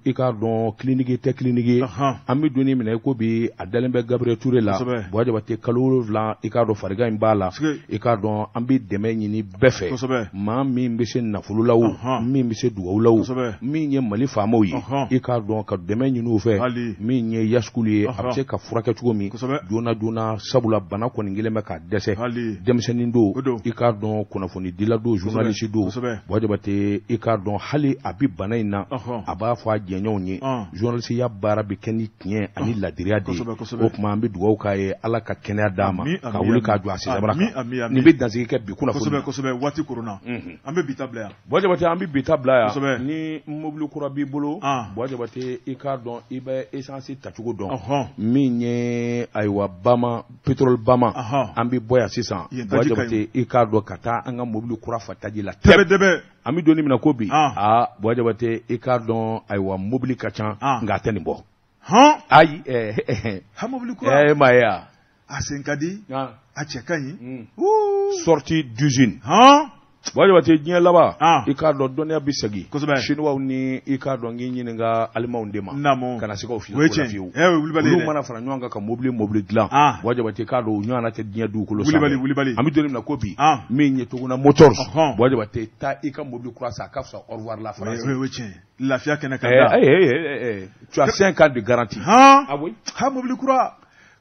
S1: i k'a dɔn clinique tɛ clinique an bɛ donni minɛ i ko bi a dalen bɛ Gabriel Touré la Bɔjabate kalo 7 i k'a dɔn farigan in b'a la i k'a dɔn an bɛ dɛmɛ ɲini bɛɛ fɛ maa min bɛ se nafolo la o min bɛ se dugawu la o min ye Mali faamaw ye i k'a dɔn ka dɛmɛ ɲini u fɛ min ye Yaskul ye a bɛ se ka furakɛ cogo min joona sabula bana kɔni kelen bɛ ka dɛsɛ denmisɛnnin don i k'a dɔn kunnafoni dila don journaliste don Bɔjabate i k'a dɔn hali a bi bana in na a b'a fɔ a jɛɲɔgɔnw ye journaliste ya baara bɛ kɛ ni tiɲɛ ani ladiriya de ye o tuma an bɛ dugawu k'a ye Ala ka kɛnɛya d'a ma ka wuli k'a jɔ a sisabara kan nin bɛ dansigi kɛ bi kunnafoni
S2: waati korona an bɛ bi ta bila yan
S1: Bɔjabate an bɛ bi ta bila yan ni mobili kura b'i bolo Bɔjabate i k'a dɔn i bɛ essence tacogo dɔn min ye ayiwa Bama pétrole Bama an bɛ bɔ yan sisan Bɔjabate i k'a dɔn ka taa an ka mobili kura fa taji la an bɛ donni minɛ ko bi Bɔjabate i k'a dɔn ayiwa mobili ka ca nka a tɛ nin bɔ ayi
S2: mobili kura
S1: ma ye a
S2: sen ka di a cɛ ka ɲi
S1: sortie d'usine Bɔjabate diɲɛ laban i k'a dɔn dɔnniya bɛ segin chinois ni i k'a dɔn k'i ɲininka alimanw de ma kana se k'o fiyewu olu mana fara ɲɔgɔn kan ka mobili dilan Bɔjabate k'a dɔn o ɲɔgɔnna tɛ diɲɛ dugukolo sanfɛ an bɛ donni minɛ ko bi min ye Toguna Motors Bɔjabate taa i ka mobili kura san a ka fisa au revoir la France
S2: lafiya kɛnɛ kan da
S1: tu as 5 ans de garantie
S2: mobili kura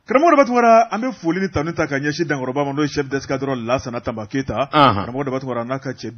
S2: karamɔgɔ daba tun kɔrɔ an bɛ foli ni tanu ta ka ɲɛsin Dankɔrɔba ma n'o ye chef d'escadron Lansana Tamba Keyita karamɔgɔ daba tun kɔrɔ n'a ka cɛ